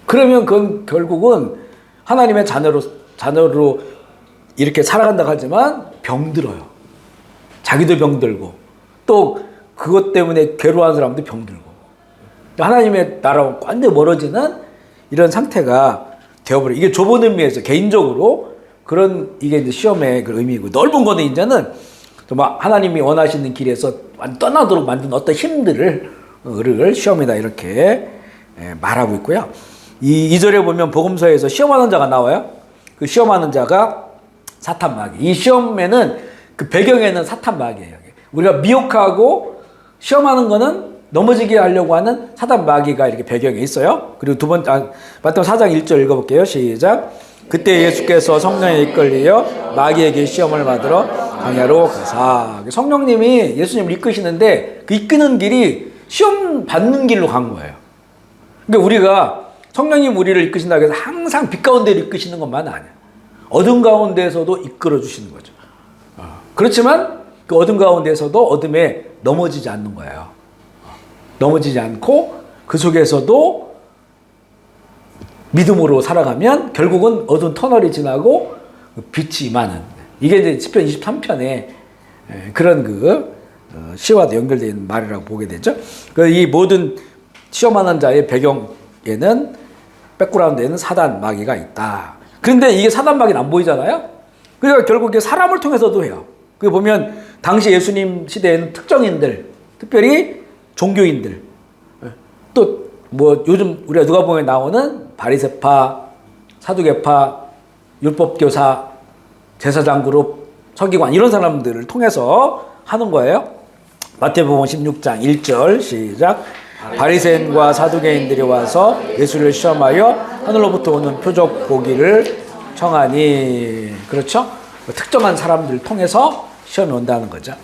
S1: 그러면 그건 결국은 하나님의 자녀로 이렇게 살아간다고 하지만 병들어요. 자기도 병들고 또 그것 때문에 괴로워하는 사람도 병들고 하나님의 나라와 완전히 멀어지는 이런 상태가 되어버려요. 이게 좁은 의미에서 개인적으로 그런 이게 이제 시험의 그 의미고 넓은 거는 이제는 정말 하나님이 원하시는 길에서 떠나도록 만든 어떤 힘들을 시험이다 이렇게 말하고 있고요. 이 2절에 보면 복음서에서 시험하는 자가 나와요. 그 시험하는 자가 사탄 마귀. 이 시험에는 그 배경에는 사탄 마귀예요. 우리가 미혹하고 시험하는 거는 넘어지게 하려고 하는 사탄 마귀가 이렇게 배경에 있어요. 그리고 두 번째 마태복음 4장 1절 읽어볼게요. 시작. 그때 예수께서 성령에 이끌려 마귀에게 시험을 받으러 광야로 가사. 성령님이 예수님을 이끄시는데 그 이끄는 길이 시험 받는 길로 간 거예요. 그러니까 우리가 성령님 우리를 이끄신다고 해서 항상 빛 가운데를 이끄시는 것만 아니야. 어둠 가운데에서도 이끌어 주시는 거죠. 그렇지만 그 어둠 가운데에서도 어둠에 넘어지지 않는 거예요. 넘어지지 않고 그 속에서도 믿음으로 살아가면 결국은 어두운 터널이 지나고 빛이 임하는, 이게 이제 시편 23편에 그런 시와도 연결되어 있는 말이라고 보게 되죠. 이 모든 시험하는 자의 배경에는 백그라운드에는 사단 마귀가 있다. 그런데 이게 사단 마귀는 안 보이잖아요. 그러니까 결국에 사람을 통해서도 해요. 그 보면 당시 예수님 시대에는 특정인들, 특별히 종교인들, 또 뭐 요즘 우리가 누가복음에 나오는 바리새파, 사두개파, 율법교사, 제사장 그룹, 서기관 이런 사람들을 통해서 하는 거예요. 마태복음 16장 1절 시작. 바리새인과 사두개인들이 와서 예수를 시험하여 하늘로부터 오는 표적 보기를 청하니. 그렇죠? 특정한 사람들을 통해서 시험이 온다는 거죠.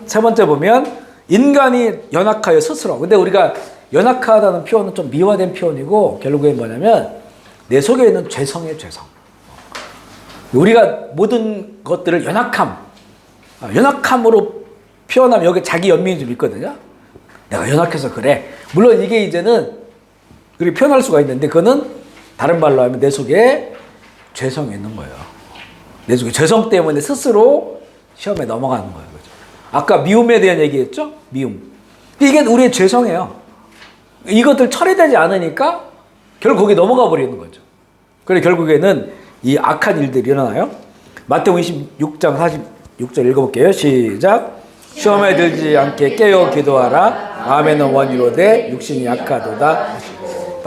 S1: 세 번째 보면 인간이 연약하여 스스로. 근데 우리가 연약하다는 표현은 좀 미화된 표현이고 결국엔 뭐냐면 내 속에 있는 죄성이에요, 죄성. 우리가 모든 것들을 연약함으로 표현하면 여기 자기 연민이 좀 있거든요. 내가 연약해서 그래. 물론 이게 이제는 그렇게 표현할 수가 있는데 그거는 다른 말로 하면 내 속에 죄성이 있는 거예요. 내 속에 죄성 때문에 스스로 시험에 넘어가는 거예요. 그죠? 아까 미움에 대한 얘기했죠? 미움. 이게 우리의 죄성이에요. 이것들 처리되지 않으니까 결국 거기에 넘어가 버리는 거죠. 그래서 결국에는 이 악한 일들이 일어나요. 마태복음 26장 46절 읽어볼게요. 시작. 시험에 들지 않게 깨어 기도하라. 마음에는 원이로되 육신이 약하도다.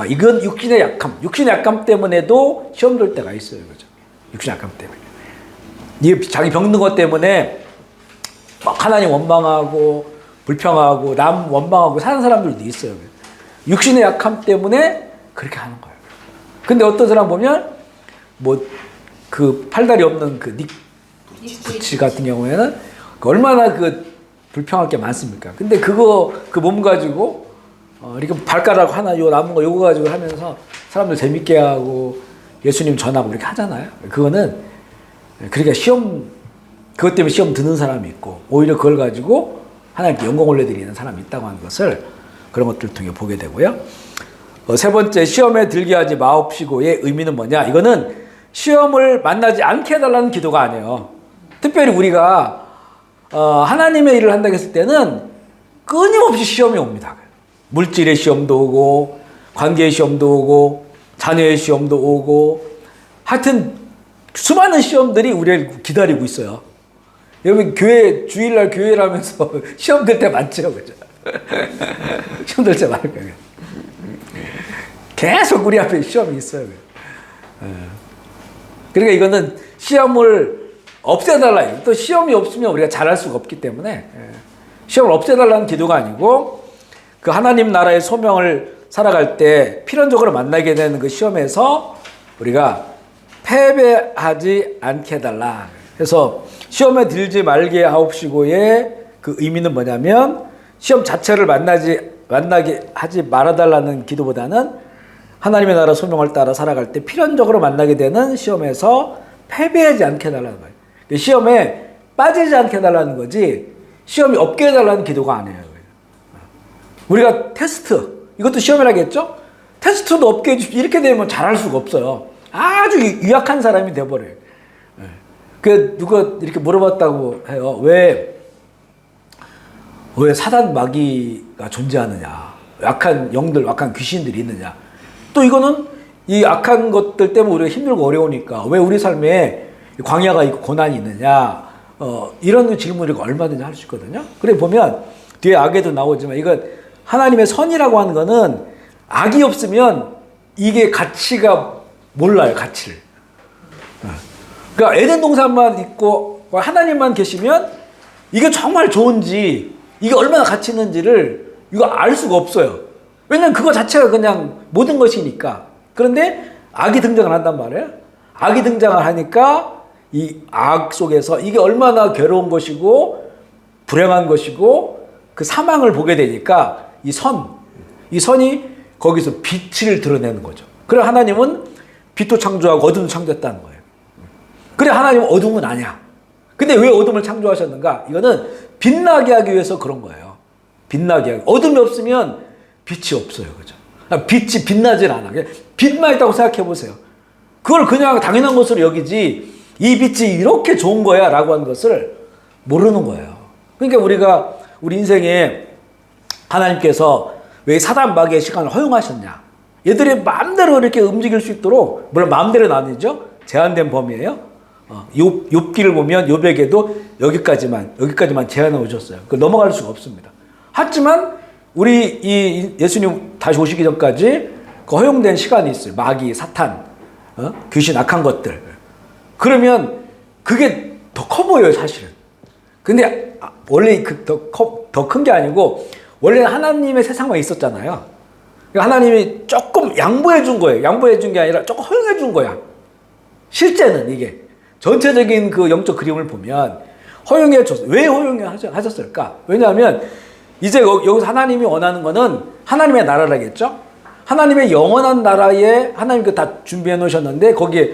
S1: 이건 육신의 약함. 육신의 약함 때문에도 시험 들 때가 있어요. 그죠? 육신의 약함 때문에. 이 자기 병든 것 때문에 막 하나님 원망하고 불평하고 남 원망하고 사는 사람들도 있어요. 육신의 약함 때문에 그렇게 하는 거예요. 근데 어떤 사람 보면 뭐 그 팔다리 없는 그 부치 같은 경우에는 얼마나 그 불평할 게 많습니까? 근데 그 몸 가지고 이렇게 발가락 하나 요 남은 거 요거 가지고 하면서 사람들 재밌게 하고 예수님 전하고 이렇게 하잖아요. 그거는 그러니까 그것 때문에 시험 드는 사람이 있고 오히려 그걸 가지고 하나님께 영광 올려드리는 사람이 있다고 하는 것을 그런 것들을 통해 보게 되고요. 세 번째, 시험에 들게 하지 마옵시고의 의미는 뭐냐? 이거는 시험을 만나지 않게 해달라는 기도가 아니에요. 특별히 우리가 하나님의 일을 한다고 했을 때는 끊임없이 시험이 옵니다. 물질의 시험도 오고 관계의 시험도 오고 자녀의 시험도 오고 하여튼 수많은 시험들이 우리를 기다리고 있어요. 여러분 주일날 교회를 하면서 시험 들 때 많죠. 그죠? 시험 들 때 많을 거예요. 계속 우리 앞에 시험이 있어요. 그러니까 이거는 시험을 없애달라. 또 시험이 없으면 우리가 잘할 수가 없기 때문에 시험을 없애달라는 기도가 아니고 그 하나님 나라의 소명을 살아갈 때 필연적으로 만나게 되는 그 시험에서 우리가 패배하지 않게 해달라. 그래서 시험에 들지 말게 하옵시고의 그 의미는 뭐냐면 시험 자체를 만나게 하지 말아달라는 기도보다는 하나님의 나라 소명을 따라 살아갈 때 필연적으로 만나게 되는 시험에서 패배하지 않게 해달라는 거예요. 시험에 빠지지 않게 해달라는 거지 시험이 없게 해달라는 기도가 아니에요. 우리가 테스트, 이것도 시험이라겠죠? 테스트도 없게 해주십시오. 이렇게 되면 잘할 수가 없어요. 아주 유약한 사람이 돼버려요. 그 누가 이렇게 물어봤다고 해요. 왜 사단 마귀가 존재하느냐? 약한 영들, 약한 귀신들이 있느냐? 또 이거는 이 악한 것들 때문에 우리가 힘들고 어려우니까 왜 우리 삶에 광야가 있고 고난이 있느냐? 이런 질문을 얼마든지 할 수 있거든요. 그래 보면 뒤에 악에도 나오지만 이건 하나님의 선이라고 하는 거는 악이 없으면 이게 가치가 몰라요, 가치를. 그러니까 에덴 동산만 있고 하나님만 계시면 이게 정말 좋은지 이게 얼마나 가치 있는지를 이거 알 수가 없어요. 왜냐면 그거 자체가 그냥 모든 것이니까. 그런데 악이 등장을 한단 말이에요. 악이 등장을 하니까 이 악 속에서 이게 얼마나 괴로운 것이고 불행한 것이고 그 사망을 보게 되니까 이 선이 거기서 빛을 드러내는 거죠. 그래 하나님은 빛도 창조하고 어둠도 창조했다는 거예요. 그래 하나님은 어둠은 아니야. 근데 왜 어둠을 창조하셨는가? 이거는 빛나게 하기 위해서 그런 거예요. 빛나게 하기. 어둠이 없으면 빛이 없어요. 그죠? 빛이 빛나질 않아. 빛만 있다고 생각해 보세요. 그걸 그냥 당연한 것으로 여기지 이 빛이 이렇게 좋은 거야 라고 하는 것을 모르는 거예요. 그러니까 우리 인생에 하나님께서 왜 사단 마귀의 시간을 허용하셨냐? 얘들이 마음대로 이렇게 움직일 수 있도록, 물론 마음대로는 아니죠. 제한된 범위예요. 욥기를 보면 욥에게도 여기까지만 제한해 오셨어요. 그 넘어갈 수가 없습니다. 하지만 우리 이 예수님 다시 오시기 전까지 그 허용된 시간이 있어요. 마귀, 사탄, 귀신, 악한 것들. 그러면 그게 더 커 보여요, 사실은. 근데 원래 더 큰 게 아니고 원래는 하나님의 세상만 있었잖아요. 하나님이 조금 양보해 준 거예요. 양보해 준 게 아니라 조금 허용해 준 거야. 실제는 이게 전체적인 그 영적 그림을 보면 허용해 줬어요. 왜 허용해 하셨을까? 왜냐하면 이제 여기서 하나님이 원하는 거는 하나님의 나라라겠죠? 하나님의 영원한 나라에 하나님께 다 준비해 놓으셨는데 거기에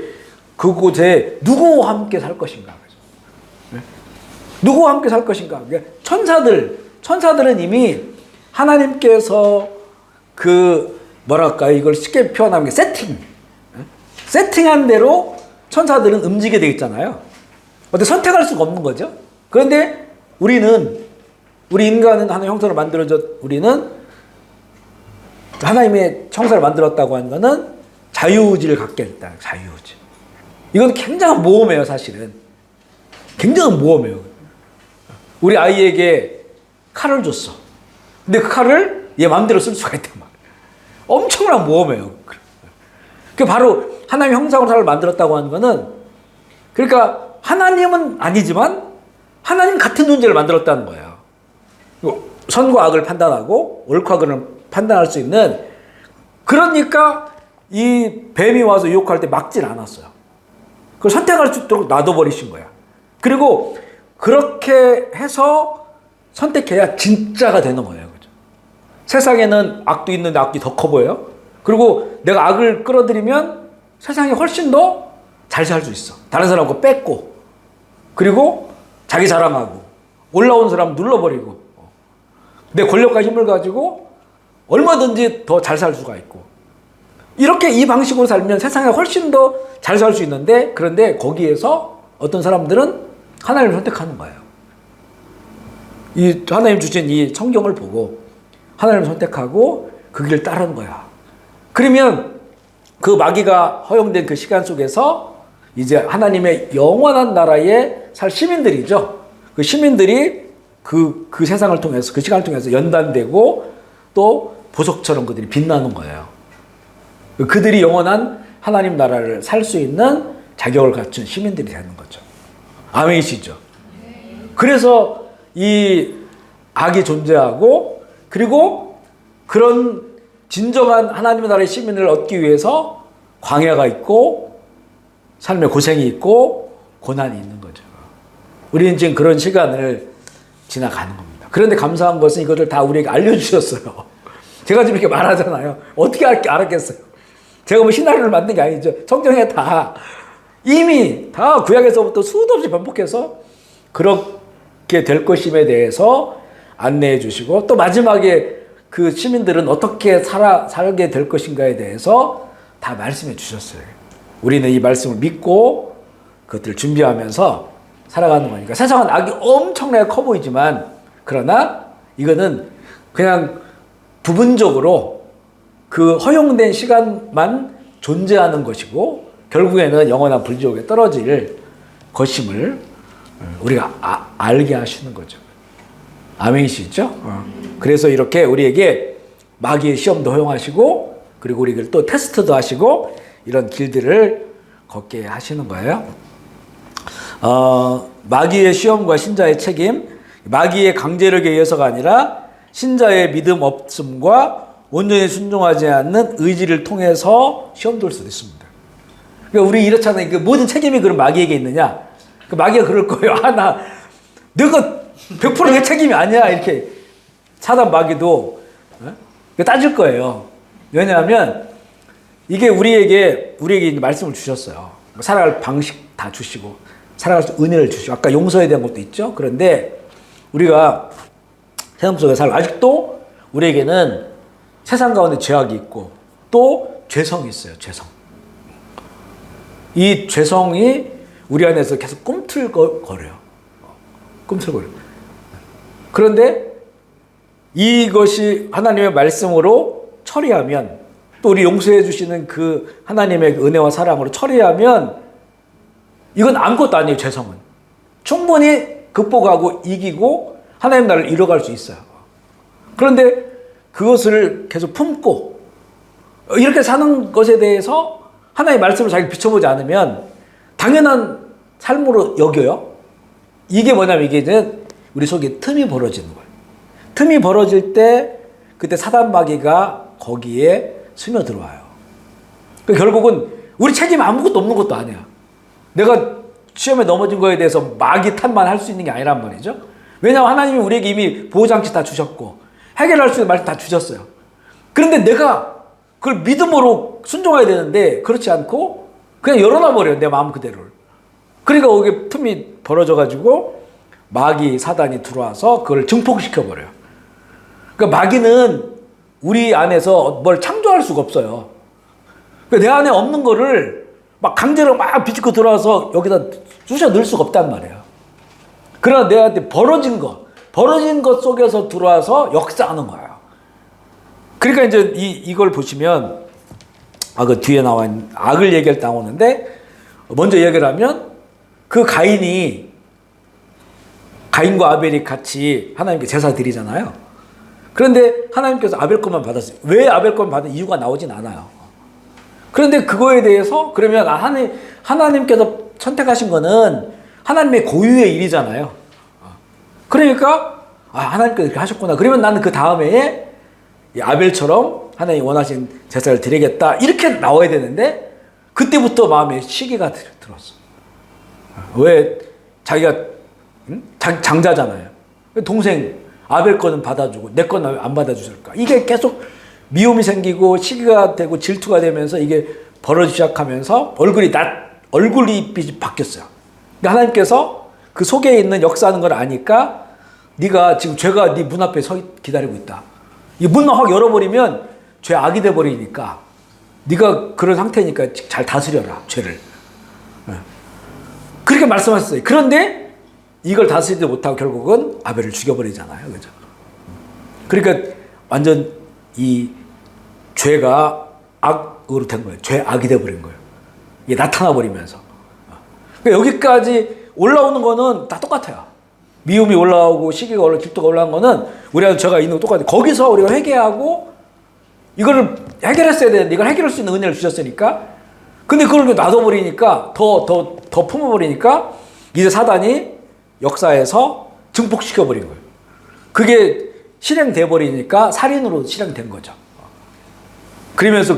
S1: 그곳에 누구와 함께 살 것인가? 네? 누구와 함께 살 것인가? 천사들은 이미 하나님께서 이걸 쉽게 표현하면 세팅한 대로 천사들은 움직이게 되어 있잖아요. 근데 선택할 수가 없는 거죠. 그런데 우리 인간은 하나님의 형상으로 우리는 하나님의 형상을 만들었다고 하는 것은 자유의지를 갖게 했다. 자유의지. 이건 굉장한 모험이에요, 사실은. 굉장한 모험이에요. 우리 아이에게 칼을 줬어. 근데 그 칼을 얘 마음대로 쓸 수가 있단 말이에요. 엄청난 모험이에요. 그 바로 하나님의 형상으로 사람을 만들었다고 하는 것은, 그러니까 하나님은 아니지만 하나님 같은 존재를 만들었다는 거예요. 선과 악을 판단하고 옳고 그름을 판단할 수 있는, 그러니까 이 뱀이 와서 유혹할 때 막질 않았어요. 그걸 선택할 수 있도록 놔둬버리신 거야. 그리고 그렇게 해서 선택해야 진짜가 되는 거예요. 그죠? 세상에는 악도 있는데 악이 더 커 보여요. 그리고 내가 악을 끌어들이면 세상이 훨씬 더 잘 살 수 있어. 다른 사람 거 뺏고, 그리고 자기 자랑하고, 올라온 사람 눌러버리고, 내 권력과 힘을 가지고 얼마든지 더 잘 살 수가 있고, 이렇게 이 방식으로 살면 세상에 훨씬 더 잘 살 수 있는데, 그런데 거기에서 어떤 사람들은 하나님을 선택하는 거예요. 이 하나님 주신 이 성경을 보고 하나님을 선택하고 그 길을 따르는 거야. 그러면 그 마귀가 허용된 그 시간 속에서 이제 하나님의 영원한 나라에 살 시민들이죠. 그 시민들이 그 세상을 통해서, 그 시간을 통해서 연단되고 또 보석처럼 그들이 빛나는 거예요. 그들이 영원한 하나님 나라를 살 수 있는 자격을 갖춘 시민들이 되는 거죠. 아멘이시죠? 그래서 이 악이 존재하고, 그리고 그런 진정한 하나님의 나라의 시민을 얻기 위해서 광야가 있고 삶의 고생이 있고 고난이 있는 거죠. 우리는 지금 그런 시간을 지나가는 겁니다. 그런데 감사한 것은 이것을 다 우리에게 알려주셨어요. 제가 지금 이렇게 말하잖아요. 어떻게 알았겠어요? 제가 뭐 시나리오를 만든 게 아니죠. 성경에 이미 다 구약에서부터 수도 없이 반복해서 그렇게 될 것임에 대해서 안내해 주시고, 또 마지막에 그 시민들은 어떻게 살게 될 것인가에 대해서 다 말씀해 주셨어요. 우리는 이 말씀을 믿고 그것들을 준비하면서 살아가는 거니까. 세상은 악이 엄청나게 커 보이지만, 그러나 이거는 그냥 부분적으로 그 허용된 시간만 존재하는 것이고, 결국에는 영원한 불지옥에 떨어질 것임을 우리가 알게 하시는 거죠. 아멘이시죠? 그래서 이렇게 우리에게 마귀의 시험도 허용하시고, 그리고 우리를 또 테스트도 하시고, 이런 길들을 걷게 하시는 거예요. 마귀의 시험과 신자의 책임, 마귀의 강제력에 의해서가 아니라 신자의 믿음 없음과 온전히 순종하지 않는 의지를 통해서 시험될 수도 있습니다. 그러니까 우리 이렇잖아요. 그 모든 책임이 그럼 마귀에게 있느냐? 그 마귀가 그럴 거예요. 내가 100% 내 책임이 아니야. 이렇게 사단 마귀도 따질 거예요. 왜냐하면 이게 우리에게 말씀을 주셨어요. 살아갈 방식 다 주시고, 살아갈 수 은혜를 주시고, 아까 용서에 대한 것도 있죠. 그런데 우리가 세상 속에 살고, 아직도 우리에게는 세상 가운데 죄악이 있고 또 죄성이 있어요. 죄성. 이 죄성이 우리 안에서 계속 꿈틀거려요. 꿈틀거려요. 그런데 이것이 하나님의 말씀으로 처리하면, 또 우리 용서해 주시는 그 하나님의 은혜와 사랑으로 처리하면, 이건 아무것도 아니에요. 죄성은 충분히 극복하고 이기고 하나님 나라를 이뤄갈 수 있어요. 그런데 그것을 계속 품고 이렇게 사는 것에 대해서 하나님의 말씀을 자기 비춰보지 않으면 당연한 삶으로 여겨요. 이게 뭐냐면, 이게 우리 속에 틈이 벌어지는 거예요. 틈이 벌어질 때 그때 사단 마귀가 거기에 스며들어와요. 결국은 우리 책임 아무것도 없는 것도 아니야. 내가 시험에 넘어진 거에 대해서 마귀 탓만 할 수 있는 게 아니란 말이죠. 왜냐하면 하나님이 우리에게 이미 보호장치 다 주셨고 해결할 수 있는 말씀 다 주셨어요. 그런데 내가 그걸 믿음으로 순종해야 되는데 그렇지 않고 그냥 열어놔버려요. 내 마음 그대로를. 그러니까 거기에 틈이 벌어져가지고 마귀 사단이 들어와서 그걸 증폭시켜버려요. 그러니까 마귀는 우리 안에서 뭘 창조할 수가 없어요. 그러니까 내 안에 없는 거를 막 강제로 막 비집고 들어와서 여기다 쑤셔 넣을 수가 없단 말이에요. 그러나 내한테 벌어진 것 속에서 들어와서 역사하는 거예요. 그러니까 이제 이걸 보시면, 그 뒤에 나와 있는 악을 얘기할 때 나오는데, 먼저 얘기를 하면, 그 가인과 아벨이 같이 하나님께 제사 드리잖아요. 그런데 하나님께서 아벨 것만 받았어요. 왜 아벨 것만 받은 이유가 나오진 않아요. 그런데 그거에 대해서 그러면 하나님께서 선택하신 거는 하나님의 고유의 일이잖아요. 그러니까 하나님께서 이렇게 하셨구나. 그러면 나는 그 다음에 아벨처럼 하나님이 원하신 제사를 드리겠다 이렇게 나와야 되는데, 그때부터 마음에 시기가 들었어. 왜? 자기가 장자잖아요. 동생 아벨 거는 받아주고 내 거는 왜 안 받아주실까? 이게 계속 미움이 생기고 시기가 되고 질투가 되면서 이게 벌어지기 시작하면서 얼굴이 빛이 바뀌었어요. 그러니까 하나님께서 그 속에 있는 역사하는 걸 아니까, 네가 지금 죄가 네 문 앞에 기다리고 있다. 이 문만 확 열어버리면 죄 악이 돼버리니까 네가 그런 상태니까 잘 다스려라 죄를. 그렇게 말씀하셨어요. 그런데 이걸 다스리지 못하고 결국은 아벨을 죽여버리잖아요. 그죠? 그러니까 완전 이 죄가 악으로 된 거예요. 죄 악이 돼버린 거예요. 이게 나타나버리면서. 그러니까 여기까지 올라오는 거는 다 똑같아요. 미움이 올라오고 시기가 올라오고 질투가 올라온 거는 우리가 죄가 있는 거 똑같아요. 거기서 우리가 회개하고 이거를 해결했어야 되는데 이걸 해결할 수 있는 은혜를 주셨으니까, 근데 그걸 놔둬버리니까 더 품어버리니까 이제 사단이 역사에서 증폭시켜버린 거예요. 그게 실행돼 버리니까 살인으로 실행된 거죠. 그러면서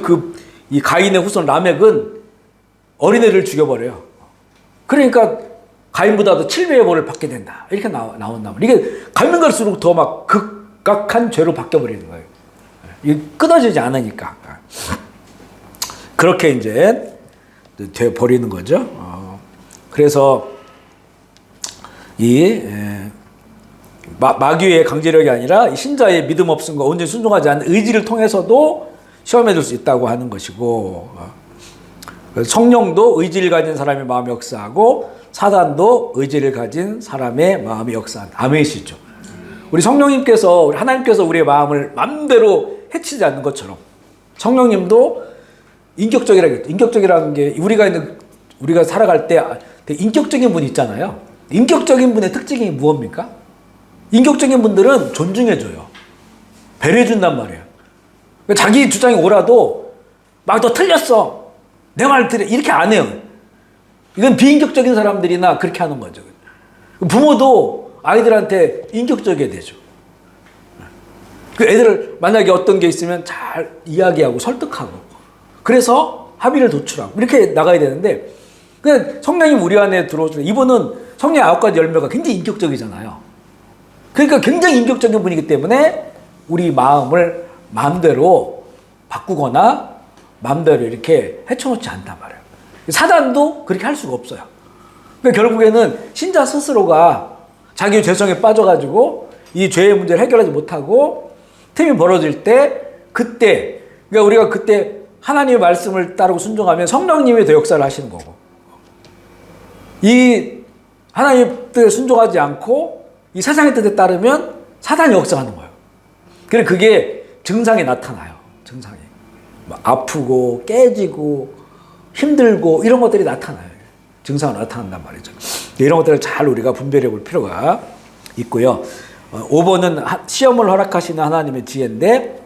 S1: 이 가인의 후손 라멕은 어린애를 죽여버려요. 그러니까 가인보다도 7배의 벌을 받게 된다. 이렇게 나온단 말이에요. 이게 가면 갈수록 더 막 극악한 죄로 바뀌어버리는 거예요. 이게 끊어지지 않으니까. 그렇게 이제 돼 버리는 거죠. 그래서 마귀의 강제력이 아니라 신자의 믿음 없음과 온전히 순종하지 않는 의지를 통해서도 시험에 들 수 있다고 하는 것이고, 성령도 의지를 가진 사람의 마음에 역사하고 사단도 의지를 가진 사람의 마음에 역사한다. 아멘이시죠? 우리 성령님께서, 우리 하나님께서 우리의 마음을 마음대로 해치지 않는 것처럼 성령님도 인격적이라는 게 우리가 살아갈 때 되게 인격적인 분이 있잖아요. 인격적인 분의 특징이 무엇입니까? 인격적인 분들은 존중해줘요. 배려해준단 말이에요. 자기 주장이 옳아도 막 너 틀렸어. 내 말 들어. 이렇게 안 해요. 이건 비인격적인 사람들이나 그렇게 하는 거죠. 부모도 아이들한테 인격적이어야 되죠. 그 애들 만약에 어떤 게 있으면 잘 이야기하고 설득하고 그래서 합의를 도출하고 이렇게 나가야 되는데, 그냥 성령님 우리 안에 들어오시면 이분은 성령의 9가지 열매가 굉장히 인격적이잖아요. 그러니까 굉장히 인격적인 분이기 때문에 우리 마음을 마음대로 바꾸거나 마음대로 이렇게 헤쳐놓지 않단 말이에요. 사단도 그렇게 할 수가 없어요. 그러니까 결국에는 신자 스스로가 자기 죄성에 빠져가지고 이 죄의 문제를 해결하지 못하고 틈이 벌어질 때, 그러니까 우리가 그때 하나님의 말씀을 따르고 순종하면 성령님이 더 역사를 하시는 거고, 이 하나님의 뜻에 순종하지 않고 이 세상의 뜻에 따르면 사단이 역사하는 거예요. 그래 그게 증상이 나타나요. 증상이. 뭐 아프고 깨지고 힘들고 이런 것들이 나타나요. 증상이 나타난단 말이죠. 이런 것들을 잘 우리가 분별해 볼 필요가 있고요. 5번은 시험을 허락하시는 하나님의 지혜인데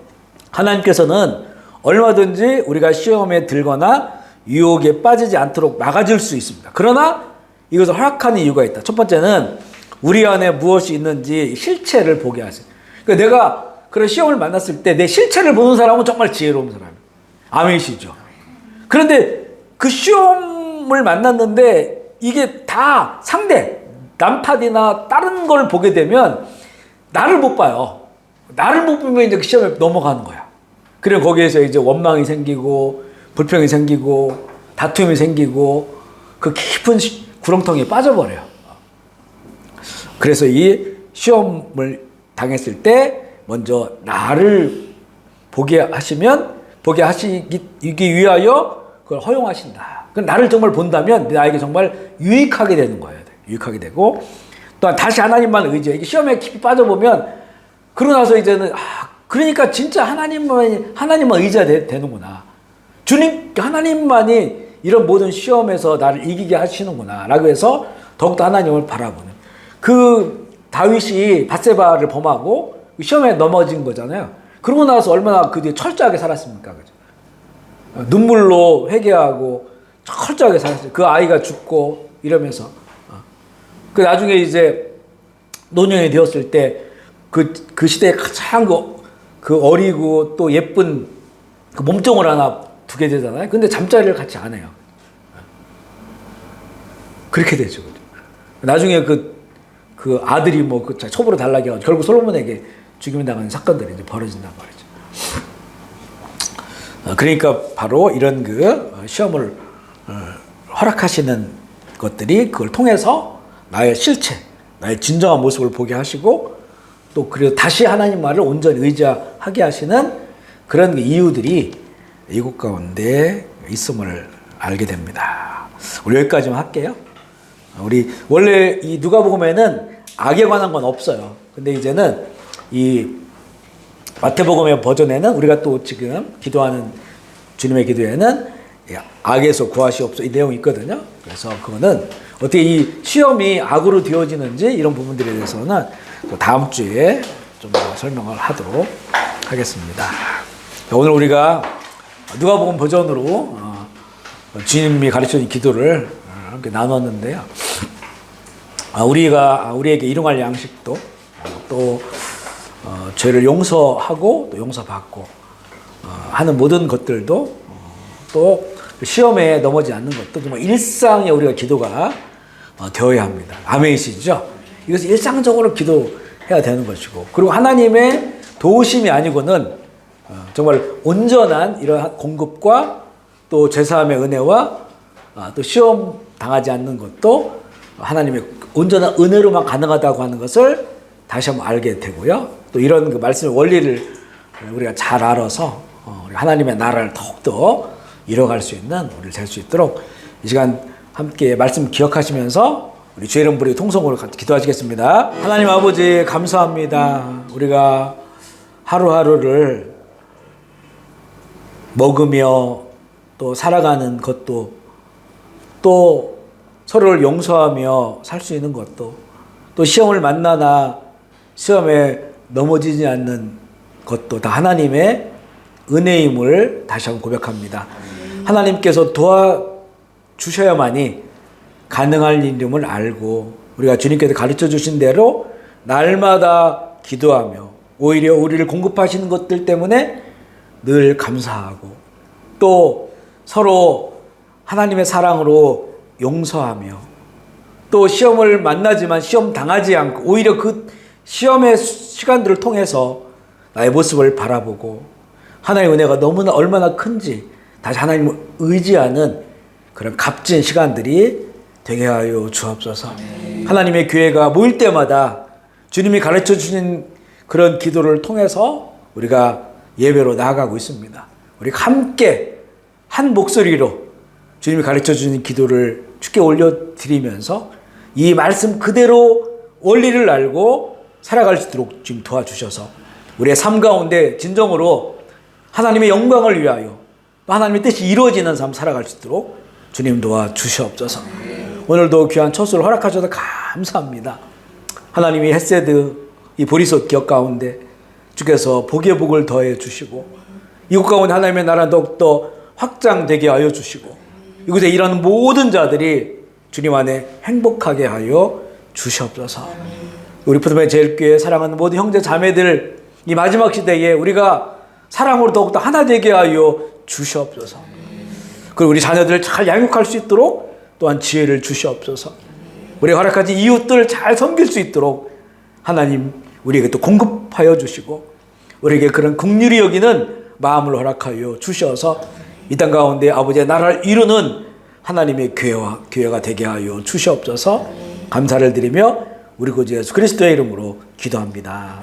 S1: 하나님께서는 얼마든지 우리가 시험에 들거나 유혹에 빠지지 않도록 막아줄 수 있습니다. 그러나 이것을 허락하는 이유가 있다. 첫 번째는 우리 안에 무엇이 있는지 실체를 보게 하세요. 그러니까 내가 그런 시험을 만났을 때 내 실체를 보는 사람은 정말 지혜로운 사람이에요. 아멘이시죠. 그런데 그 시험을 만났는데 이게 다 상대, 남탓이나 다른 걸 보게 되면 나를 못 봐요. 나를 못 보면 이제 그 시험에 넘어가는 거야. 그리고 거기에서 이제 원망이 생기고 불평이 생기고 다툼이 생기고 그 깊은 구렁텅이에 빠져버려요. 그래서 이 시험을 당했을 때 먼저 나를 보게 하시기 위하여 그걸 허용하신다. 나를 정말 본다면 나에게 정말 유익하게 되는 거예요. 유익하게 되고 또한 다시 하나님만 의지해. 시험에 깊이 빠져보면 그러고 나서 이제는 그러니까 진짜 하나님만 의지해야 되는구나. 주님 하나님만이 이런 모든 시험에서 나를 이기게 하시는구나 라고 해서 더욱더 하나님을 바라보는 그 다윗이 밧세바를 범하고 시험에 넘어진 거잖아요. 그러고 나서 얼마나 그 뒤에 철저하게 살았습니까? 그죠? 눈물로 회개하고 철저하게 살았어요. 그 아이가 죽고 이러면서 그 나중에 이제 노년이 되었을 때 그 시대에 가장 그 어리고 또 예쁜 그 몸종을 하나 두게 되잖아요. 근데 잠자리를 같이 안 해요. 그렇게 되죠. 나중에 그 아들이 그 첩으로 달라게 해가지고 결국 솔로몬에게 죽임을 당하는 사건들이 이제 벌어진단 말이죠. 그러니까 바로 이런 그 시험을 허락하시는 것들이 그걸 통해서 나의 실체, 나의 진정한 모습을 보게 하시고 또 그리고 다시 하나님 말을 온전히 의지하게 하시는 그런 이유들이 이곳 가운데 있음을 알게 됩니다. 우리 여기까지만 할게요. 우리 원래 이 누가복음에는 악에 관한 건 없어요. 근데 이제는 이 마태복음의 버전에는 우리가 또 지금 기도하는 주님의 기도에는 악에서 구하시옵소서 이 내용이 있거든요. 그래서 그거는 어떻게 이 시험이 악으로 되어지는지 이런 부분들에 대해서는 다음 주에 좀 더 설명을 하도록 하겠습니다. 오늘 우리가 누가복음 버전으로 주님이 가르쳐준 기도를 함께 나눴는데요. 우리에게 일용할 양식도 또 죄를 용서하고 또 용서받고 하는 모든 것들도 또 시험에 넘어지 않는 것도 정말 일상의 우리가 기도가 되어야 합니다. 아멘이시죠? 이것은 일상적으로 기도해야 되는 것이고 그리고 하나님의 도우심이 아니고는 정말 온전한 이러한 공급과 또 죄사함의 은혜와 또 시험 당하지 않는 것도 하나님의 온전한 은혜로만 가능하다고 하는 것을 다시 한번 알게 되고요. 또 이런 그 말씀의 원리를 우리가 잘 알아서 하나님의 나라를 더욱더 이뤄갈 수 있는 우리를 될 수 있도록 이 시간 함께 말씀 기억하시면서 우리 주의 이름 부르기 통성으로 기도하시겠습니다. 하나님 아버지 감사합니다. 우리가 하루하루를 먹으며 또 살아가는 것도 또 서로를 용서하며 살 수 있는 것도 또 시험을 만나나 시험에 넘어지지 않는 것도 다 하나님의 은혜임을 다시 한번 고백합니다. 하나님께서 도와주셔야만이 가능할 일임을 알고 우리가 주님께서 가르쳐 주신 대로 날마다 기도하며 오히려 우리를 공급하시는 것들 때문에 늘 감사하고 또 서로 하나님의 사랑으로 용서하며 또 시험을 만나지만 시험 당하지 않고 오히려 그 시험의 시간들을 통해서 나의 모습을 바라보고 하나님의 은혜가 너무나 얼마나 큰지 다시 하나님을 의지하는 그런 값진 시간들이 되게 하여 주옵소서. 하나님의 교회가 모일 때마다 주님이 가르쳐 주신 그런 기도를 통해서 우리가 예배로 나아가고 있습니다. 우리가 함께 한 목소리로 주님이 가르쳐 주신 기도를 주께 올려드리면서 이 말씀 그대로 원리를 알고 살아갈 수 있도록 주님 도와주셔서 우리의 삶 가운데 진정으로 하나님의 영광을 위하여 또 하나님의 뜻이 이루어지는 삶 살아갈 수 있도록 주님 도와 주시옵소서. 오늘도 귀한 첫수를 허락하셔서 감사합니다. 하나님이 헷세드 이 보리솥 기업 가운데 주께서 복의 복을 더해 주시고 이곳 가운데 하나님의 나라 더욱더 확장되게 하여 주시고 이곳에 일하는 모든 자들이 주님 안에 행복하게 하여 주시옵소서. 우리 푸드맨 제일교회 사랑하는 모든 형제 자매들 이 마지막 시대에 우리가 사랑으로 더욱더 하나 되게 하여 주시옵소서. 그리고 우리 자녀들을 잘 양육할 수 있도록 또한 지혜를 주시옵소서. 우리가 허락하신 이웃들 잘 섬길 수 있도록 하나님 우리에게 또 공급하여 주시고 우리에게 그런 긍휼히 여기는 마음을 허락하여 주셔서 이 땅 가운데 아버지의 나라를 이루는 하나님의 교회가 되게 하여 주시옵소서. 감사를 드리며 우리 구주 예수 그리스도의 이름으로 기도합니다.